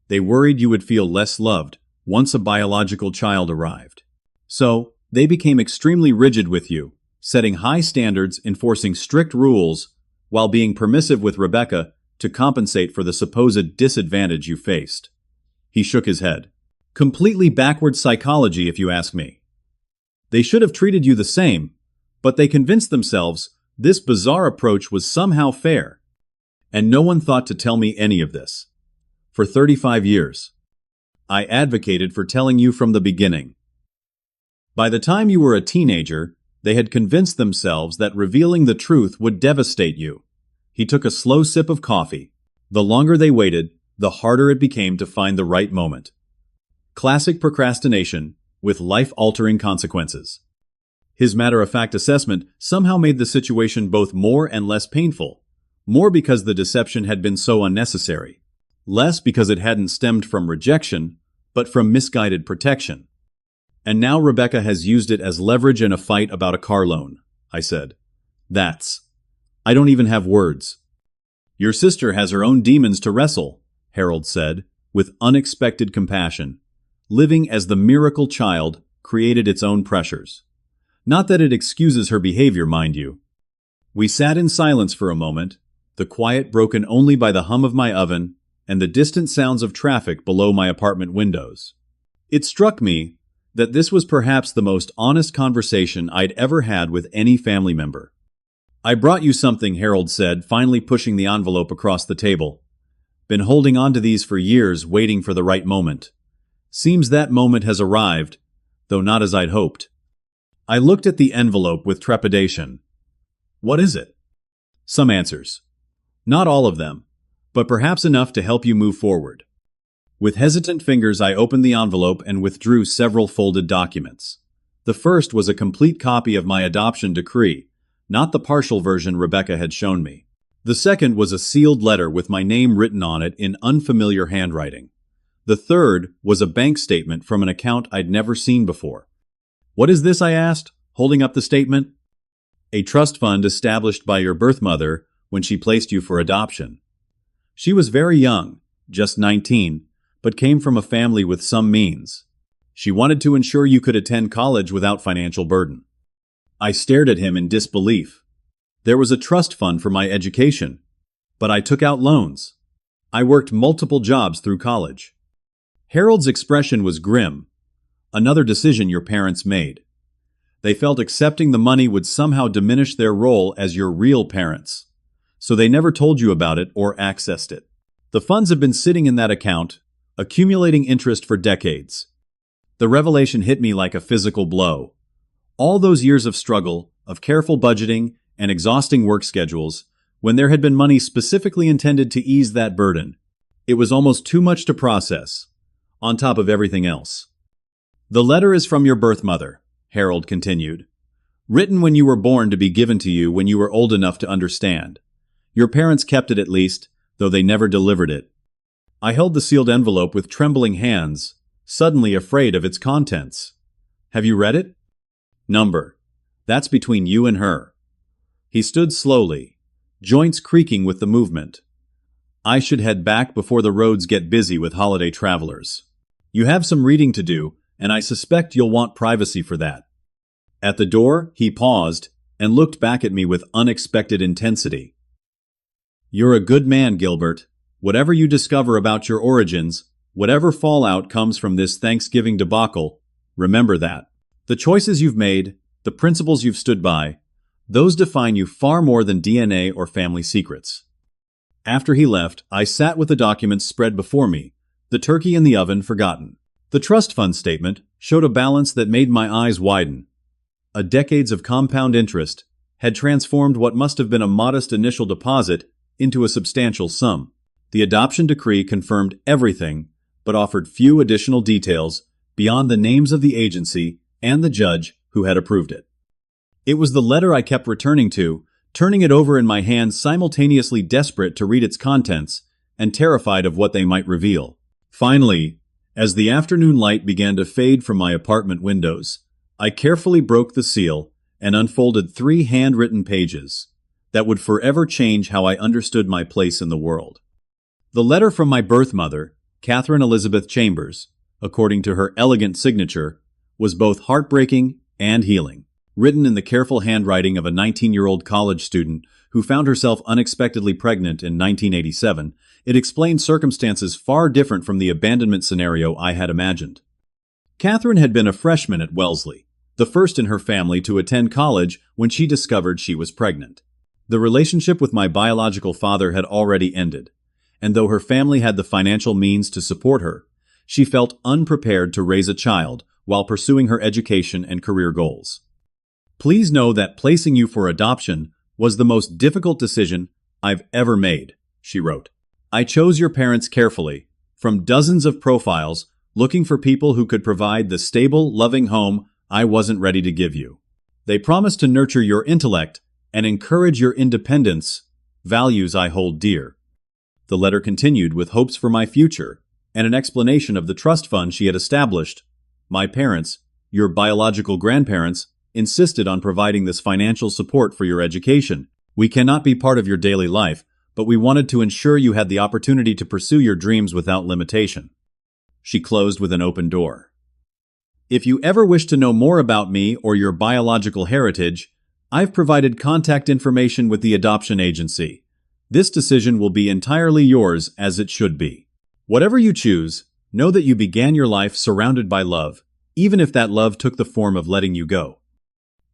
"They worried you would feel less loved once a biological child arrived. So, they became extremely rigid with you, setting high standards, enforcing strict rules, while being permissive with Rebecca to compensate for the supposed disadvantage you faced." He shook his head. "Completely backwards psychology, if you ask me. They should have treated you the same, but they convinced themselves this bizarre approach was somehow fair. And no one thought to tell me any of this. For 35 years, I advocated for telling you from the beginning. By the time you were a teenager, they had convinced themselves that revealing the truth would devastate you." He took a slow sip of coffee. "The longer they waited, the harder it became to find the right moment. Classic procrastination with life-altering consequences." His matter-of-fact assessment somehow made the situation both more and less painful. More because the deception had been so unnecessary. Less because it hadn't stemmed from rejection, but from misguided protection. "And now Rebecca has used it as leverage in a fight about a car loan," I said. I don't even have words." "Your sister has her own demons to wrestle," Harold said, with unexpected compassion. "Living as the miracle child created its own pressures. Not that it excuses her behavior, mind you." We sat in silence for a moment, the quiet broken only by the hum of my oven and the distant sounds of traffic below my apartment windows. It struck me that this was perhaps the most honest conversation I'd ever had with any family member. "I brought you something," Harold said, finally pushing the envelope across the table. "Been holding on to these for years, waiting for the right moment. Seems that moment has arrived, though not as I'd hoped." I looked at the envelope with trepidation. "What is it?" "Some answers. Not all of them, but perhaps enough to help you move forward." With hesitant fingers, I opened the envelope and withdrew several folded documents. The first was a complete copy of my adoption decree, not the partial version Rebecca had shown me. The second was a sealed letter with my name written on it in unfamiliar handwriting. The third was a bank statement from an account I'd never seen before. "What is this?" I asked, holding up the statement. "A trust fund established by your birth mother when she placed you for adoption. She was very young, just 19, but came from a family with some means. She wanted to ensure you could attend college without financial burden." I stared at him in disbelief. There was a trust fund for my education, but I took out loans. I worked multiple jobs through college. Harold's expression was grim. "Another decision your parents made. They felt accepting the money would somehow diminish their role as your real parents. So they never told you about it or accessed it. The funds have been sitting in that account, accumulating interest for decades." The revelation hit me like a physical blow. All those years of struggle, of careful budgeting, and exhausting work schedules, when there had been money specifically intended to ease that burden. It was almost too much to process, on top of everything else. "The letter is from your birth mother," Harold continued. "Written when you were born to be given to you when you were old enough to understand. Your parents kept it at least, though they never delivered it." I held the sealed envelope with trembling hands, suddenly afraid of its contents. "Have you read it?" "Number. That's between you and her." He stood slowly, joints creaking with the movement. "I should head back before the roads get busy with holiday travelers. You have some reading to do, and I suspect you'll want privacy for that." At the door, he paused and looked back at me with unexpected intensity. "You're a good man, Gilbert. Whatever you discover about your origins, whatever fallout comes from this Thanksgiving debacle, remember that. The choices you've made, the principles you've stood by, those define you far more than DNA or family secrets." After he left, I sat with the documents spread before me, the turkey in the oven forgotten. The trust fund statement showed a balance that made my eyes widen. Decades of compound interest had transformed what must have been a modest initial deposit into a substantial sum. The adoption decree confirmed everything, but offered few additional details beyond the names of the agency and the judge who had approved it. It was the letter I kept returning to, turning it over in my hands, simultaneously desperate to read its contents and terrified of what they might reveal. Finally, as the afternoon light began to fade from my apartment windows, I carefully broke the seal and unfolded 3 handwritten pages that would forever change how I understood my place in the world. The letter from my birth mother, Catherine Elizabeth Chambers, according to her elegant signature, was both heartbreaking and healing. Written in the careful handwriting of a 19-year-old college student who found herself unexpectedly pregnant in 1987, it explained circumstances far different from the abandonment scenario I had imagined. Catherine had been a freshman at Wellesley, the first in her family to attend college when she discovered she was pregnant. The relationship with my biological father had already ended, and though her family had the financial means to support her, she felt unprepared to raise a child while pursuing her education and career goals. "Please know that placing you for adoption was the most difficult decision I've ever made," she wrote. "I chose your parents carefully, from dozens of profiles, looking for people who could provide the stable, loving home I wasn't ready to give you. They promised to nurture your intellect and encourage your independence, values I hold dear." The letter continued with hopes for my future and an explanation of the trust fund she had established. "My parents, your biological grandparents, insisted on providing this financial support for your education. We cannot be part of your daily life, but we wanted to ensure you had the opportunity to pursue your dreams without limitation." She closed with an open door. "If you ever wish to know more about me or your biological heritage, I've provided contact information with the adoption agency. This decision will be entirely yours, as it should be. Whatever you choose, know that you began your life surrounded by love, even if that love took the form of letting you go."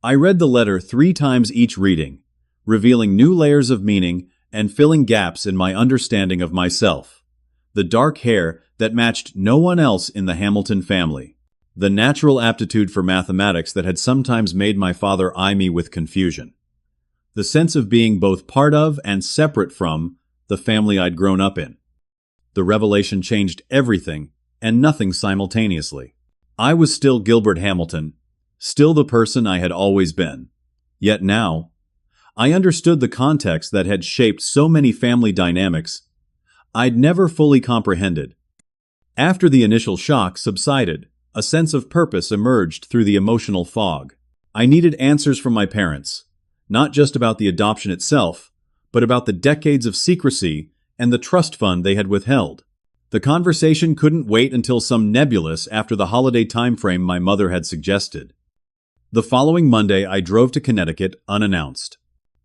I read the letter 3 times each reading, revealing new layers of meaning and filling gaps in my understanding of myself. The dark hair that matched no one else in the Hamilton family. The natural aptitude for mathematics that had sometimes made my father eye me with confusion. The sense of being both part of and separate from the family I'd grown up in. The revelation changed everything and nothing simultaneously. I was still Gilbert Hamilton, still the person I had always been. Yet now, I understood the context that had shaped so many family dynamics I'd never fully comprehended. After the initial shock subsided, a sense of purpose emerged through the emotional fog. I needed answers from my parents, not just about the adoption itself, but about the decades of secrecy and the trust fund they had withheld. The conversation couldn't wait until some nebulous after the holiday timeframe my mother had suggested. The following Monday, I drove to Connecticut unannounced.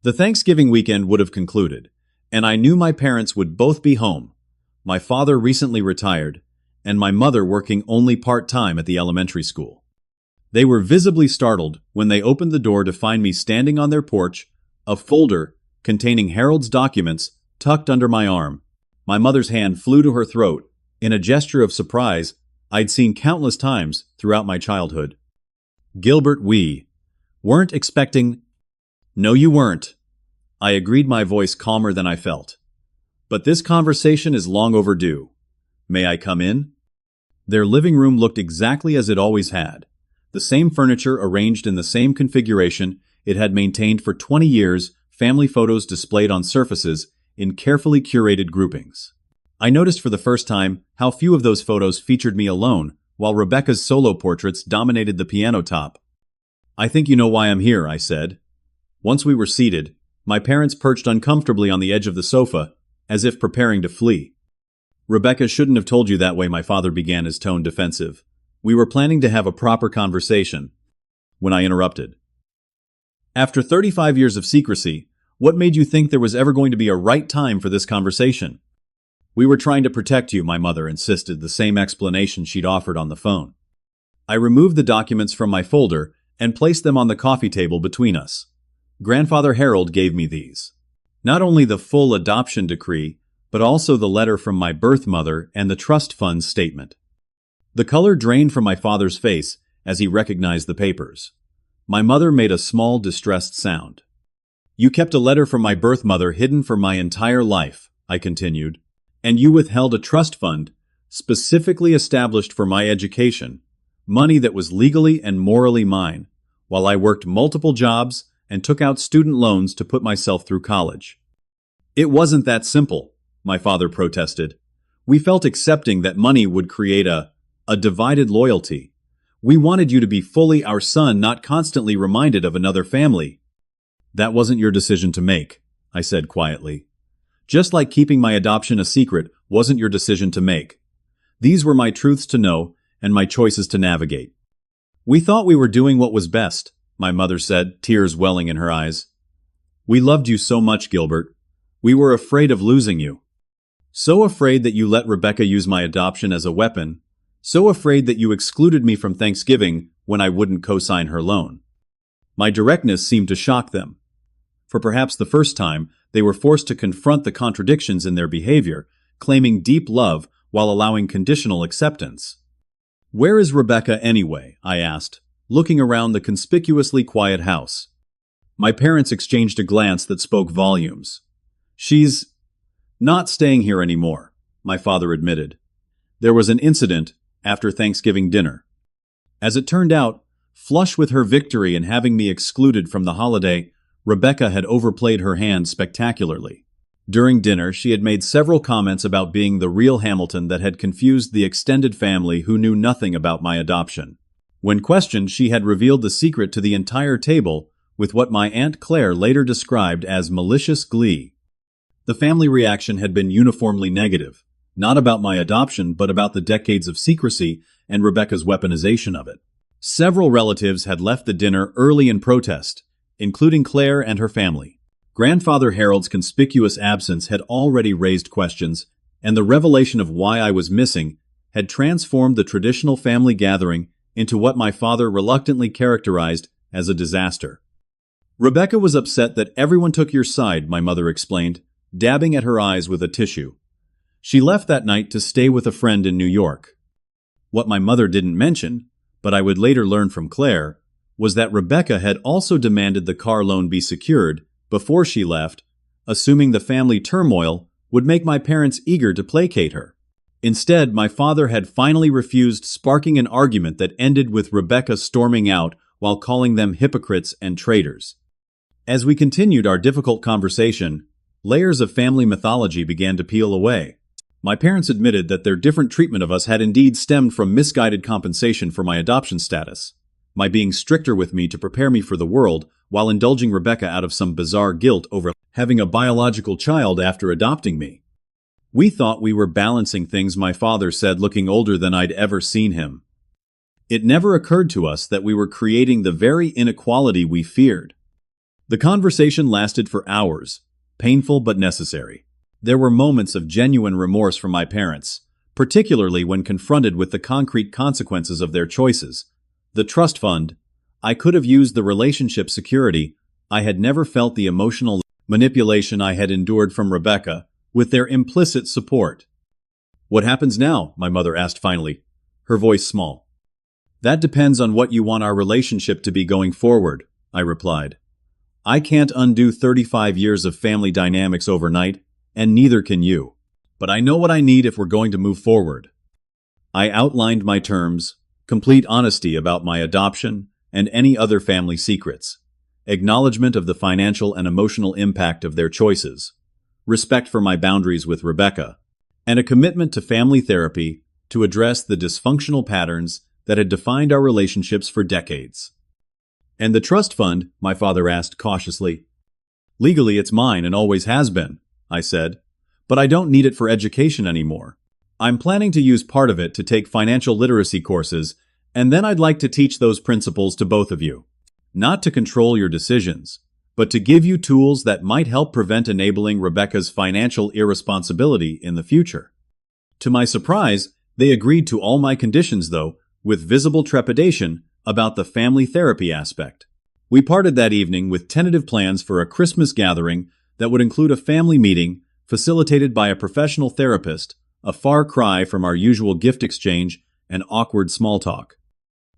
The Thanksgiving weekend would have concluded, and I knew my parents would both be home. My father recently retired, and my mother working only part-time at the elementary school. They were visibly startled when they opened the door to find me standing on their porch, a folder containing Harold's documents tucked under my arm. My mother's hand flew to her throat in a gesture of surprise I'd seen countless times throughout my childhood. "Gilbert, we weren't expecting—" "No, you weren't," I agreed, my voice calmer than I felt. "But this conversation is long overdue. May I come in?" Their living room looked exactly as it always had. The same furniture arranged in the same configuration it had maintained for 20 years, family photos displayed on surfaces in carefully curated groupings. I noticed for the first time how few of those photos featured me alone, while Rebecca's solo portraits dominated the piano top. "I think you know why I'm here," I said. Once we were seated, my parents perched uncomfortably on the edge of the sofa, as if preparing to flee. "Rebecca shouldn't have told you that way," my father began, his tone defensive. "We were planning to have a proper conversation," when I interrupted. "After 35 years of secrecy, what made you think there was ever going to be a right time for this conversation?" "We were trying to protect you," my mother insisted, the same explanation she'd offered on the phone. I removed the documents from my folder and placed them on the coffee table between us. Grandfather Harold gave me these. Not only the full adoption decree, but also the letter from my birth mother and the trust fund statement. The color drained from my father's face as he recognized the papers. My mother made a small, distressed sound. "You kept a letter from my birth mother hidden for my entire life," I continued, "and you withheld a trust fund specifically established for my education, money that was legally and morally mine, while I worked multiple jobs and took out student loans to put myself through college." "It wasn't that simple," my father protested. "We felt accepting that money would create a divided loyalty. We wanted you to be fully our son, not constantly reminded of another family." "That wasn't your decision to make," I said quietly. "Just like keeping my adoption a secret wasn't your decision to make. These were my truths to know and my choices to navigate." "We thought we were doing what was best," my mother said, tears welling in her eyes. "We loved you so much, Gilbert. We were afraid of losing you. So afraid that you let Rebecca use my adoption as a weapon. So afraid that you excluded me from Thanksgiving when I wouldn't co-sign her loan." My directness seemed to shock them. For perhaps the first time, they were forced to confront the contradictions in their behavior, claiming deep love while allowing conditional acceptance. "Where is Rebecca anyway?" I asked, looking around the conspicuously quiet house. My parents exchanged a glance that spoke volumes. "She's not staying here anymore," my father admitted. "There was an incident after Thanksgiving dinner. As it turned out, flush with her victory in having me excluded from the holiday, Rebecca had overplayed her hand spectacularly. During dinner, she had made several comments about being the real Hamilton that had confused the extended family who knew nothing about my adoption. When questioned, she had revealed the secret to the entire table with what my Aunt Claire later described as malicious glee. The family reaction had been uniformly negative, not about my adoption, but about the decades of secrecy and Rebecca's weaponization of it. Several relatives had left the dinner early in protest, including Claire and her family. Grandfather Harold's conspicuous absence had already raised questions, and the revelation of why I was missing had transformed the traditional family gathering into what my father reluctantly characterized as a disaster. "Rebecca was upset that everyone took your side," my mother explained, dabbing at her eyes with a tissue. "She left that night to stay with a friend in New York." What my mother didn't mention, but I would later learn from Claire, was that Rebecca had also demanded the car loan be secured before she left, assuming the family turmoil would make my parents eager to placate her. Instead, my father had finally refused, sparking an argument that ended with Rebecca storming out while calling them hypocrites and traitors. As we continued our difficult conversation, layers of family mythology began to peel away. My parents admitted that their different treatment of us had indeed stemmed from misguided compensation for my adoption status, my being stricter with me to prepare me for the world while indulging Rebecca out of some bizarre guilt over having a biological child after adopting me. We thought we were balancing things, my father said, looking older than I'd ever seen him. It never occurred to us that we were creating the very inequality we feared. The conversation lasted for hours, painful but necessary. There were moments of genuine remorse from my parents, particularly when confronted with the concrete consequences of their choices. The trust fund. I could have used the relationship security. I had never felt the emotional manipulation I had endured from Rebecca, with their implicit support. What happens now? My mother asked finally, her voice small. That depends on what you want our relationship to be going forward, I replied. I can't undo 35 years of family dynamics overnight, and neither can you. But I know what I need if we're going to move forward. I outlined my terms, complete honesty about my adoption and any other family secrets, acknowledgement of the financial and emotional impact of their choices, respect for my boundaries with Rebecca, and a commitment to family therapy to address the dysfunctional patterns that had defined our relationships for decades. And the trust fund? My father asked cautiously. Legally, it's mine and always has been, I said, but I don't need it for education anymore. I'm planning to use part of it to take financial literacy courses, and then I'd like to teach those principles to both of you. Not to control your decisions, but to give you tools that might help prevent enabling Rebecca's financial irresponsibility in the future. To my surprise, they agreed to all my conditions, though, with visible trepidation about the family therapy aspect. We parted that evening with tentative plans for a Christmas gathering that would include a family meeting facilitated by a professional therapist, a far cry from our usual gift exchange and awkward small talk.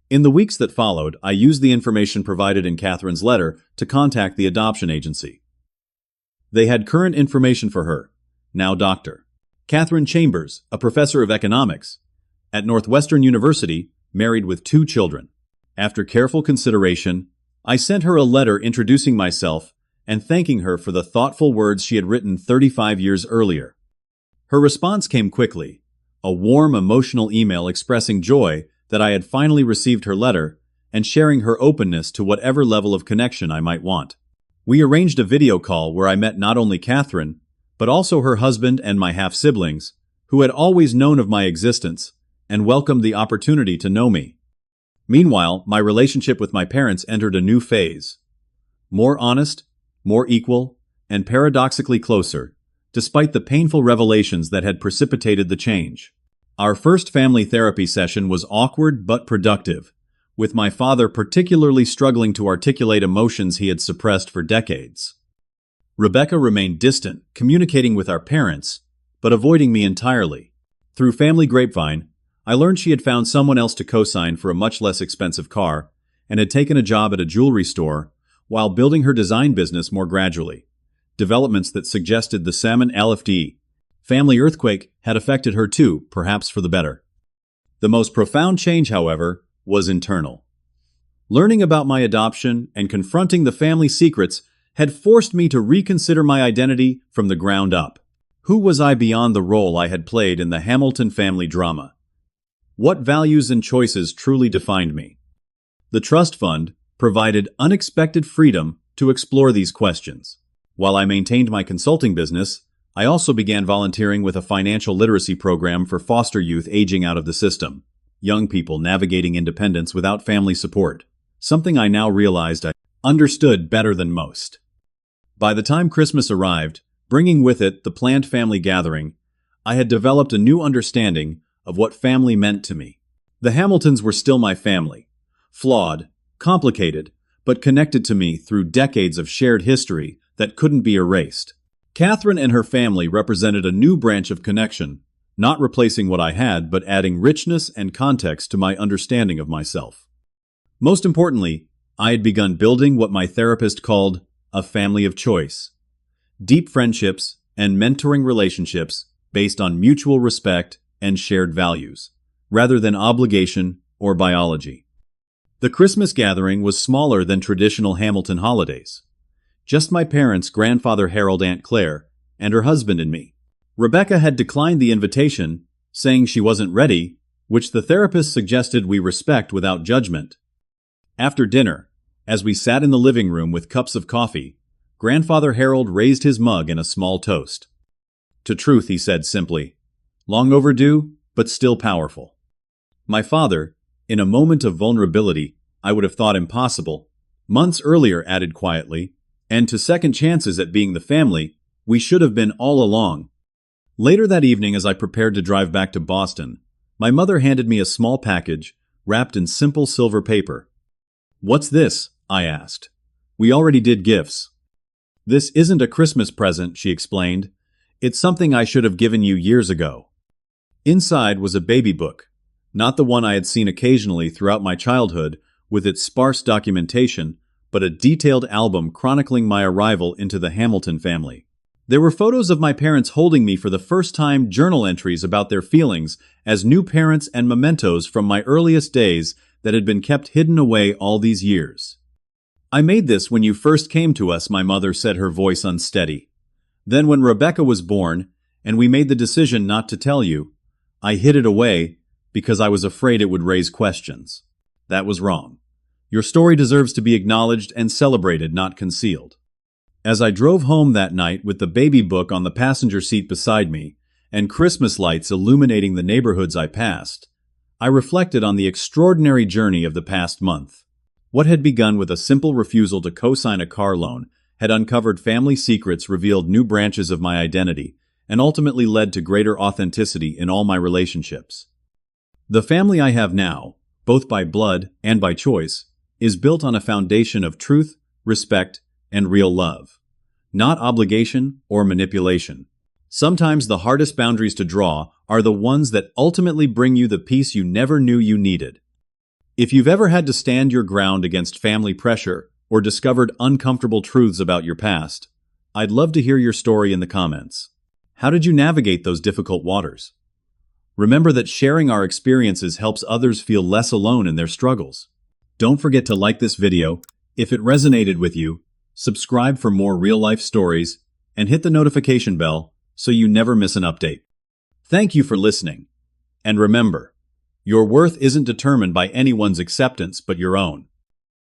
In the weeks that followed, I used the information provided in Catherine's letter to contact the adoption agency. They had current information for her, now Dr. Catherine Chambers, a professor of economics at Northwestern University, married with 2 children. After careful consideration, I sent her a letter introducing myself and thanking her for the thoughtful words she had written 35 years earlier. Her response came quickly, a warm, emotional email expressing joy that I had finally received her letter and sharing her openness to whatever level of connection I might want. We arranged a video call where I met not only Catherine, but also her husband and my half-siblings, who had always known of my existence and welcomed the opportunity to know me. Meanwhile, my relationship with my parents entered a new phase. More honest, more equal, and paradoxically closer, despite the painful revelations that had precipitated the change. Our first family therapy session was awkward but productive, with my father particularly struggling to articulate emotions he had suppressed for decades. Rebecca remained distant, communicating with our parents, but avoiding me entirely. Through family grapevine, I learned she had found someone else to co-sign for a much less expensive car and had taken a job at a jewelry store while building her design business more gradually. Developments that suggested the Salmon LFD family earthquake had affected her too, perhaps for the better. The most profound change, however, was internal. Learning about my adoption and confronting the family secrets had forced me to reconsider my identity from the ground up. Who was I beyond the role I had played in the Hamilton family drama? What values and choices truly defined me? The trust fund provided unexpected freedom to explore these questions. While I maintained my consulting business, I also began volunteering with a financial literacy program for foster youth aging out of the system, young people navigating independence without family support, something I now realized I understood better than most. By the time Christmas arrived, bringing with it the planned family gathering, I had developed a new understanding of what family meant to me. The Hamiltons were still my family, flawed, complicated, but connected to me through decades of shared history that couldn't be erased. Catherine and her family represented a new branch of connection, not replacing what I had, but adding richness and context to my understanding of myself. Most importantly, I had begun building what my therapist called a family of choice. Deep friendships and mentoring relationships based on mutual respect and shared values, rather than obligation or biology. The Christmas gathering was smaller than traditional Hamilton holidays. Just my parents, grandfather Harold, Aunt Claire, and her husband and me. Rebecca had declined the invitation, saying she wasn't ready, which the therapist suggested we respect without judgment. After dinner, as we sat in the living room with cups of coffee, Grandfather Harold raised his mug in a small toast. To truth, he said simply. Long overdue, but still powerful. My father, in a moment of vulnerability I would have thought impossible, months earlier added quietly, and to second chances at being the family we should have been all along. Later that evening, as I prepared to drive back to Boston, my mother handed me a small package wrapped in simple silver paper. "What's this?" I asked. "We already did gifts." "This isn't a Christmas present," she explained. "It's something I should have given you years ago." Inside was a baby book, not the one I had seen occasionally throughout my childhood with its sparse documentation, but a detailed album chronicling my arrival into the Hamilton family. There were photos of my parents holding me for the first time, journal entries about their feelings as new parents, and mementos from my earliest days that had been kept hidden away all these years. "I made this when you first came to us," my mother said, her voice unsteady. "Then when Rebecca was born, and we made the decision not to tell you, I hid it away because I was afraid it would raise questions. That was wrong. Your story deserves to be acknowledged and celebrated, not concealed." As I drove home that night with the baby book on the passenger seat beside me and Christmas lights illuminating the neighborhoods I passed, I reflected on the extraordinary journey of the past month. What had begun with a simple refusal to co-sign a car loan had uncovered family secrets, revealed new branches of my identity, and ultimately led to greater authenticity in all my relationships. The family I have now, both by blood and by choice, is built on a foundation of truth, respect, and real love, not obligation or manipulation. Sometimes the hardest boundaries to draw are the ones that ultimately bring you the peace you never knew you needed. If you've ever had to stand your ground against family pressure or discovered uncomfortable truths about your past, I'd love to hear your story in the comments. How did you navigate those difficult waters? Remember that sharing our experiences helps others feel less alone in their struggles. Don't forget to like this video if it resonated with you, subscribe for more real-life stories, and hit the notification bell so you never miss an update. Thank you for listening. And remember, your worth isn't determined by anyone's acceptance but your own.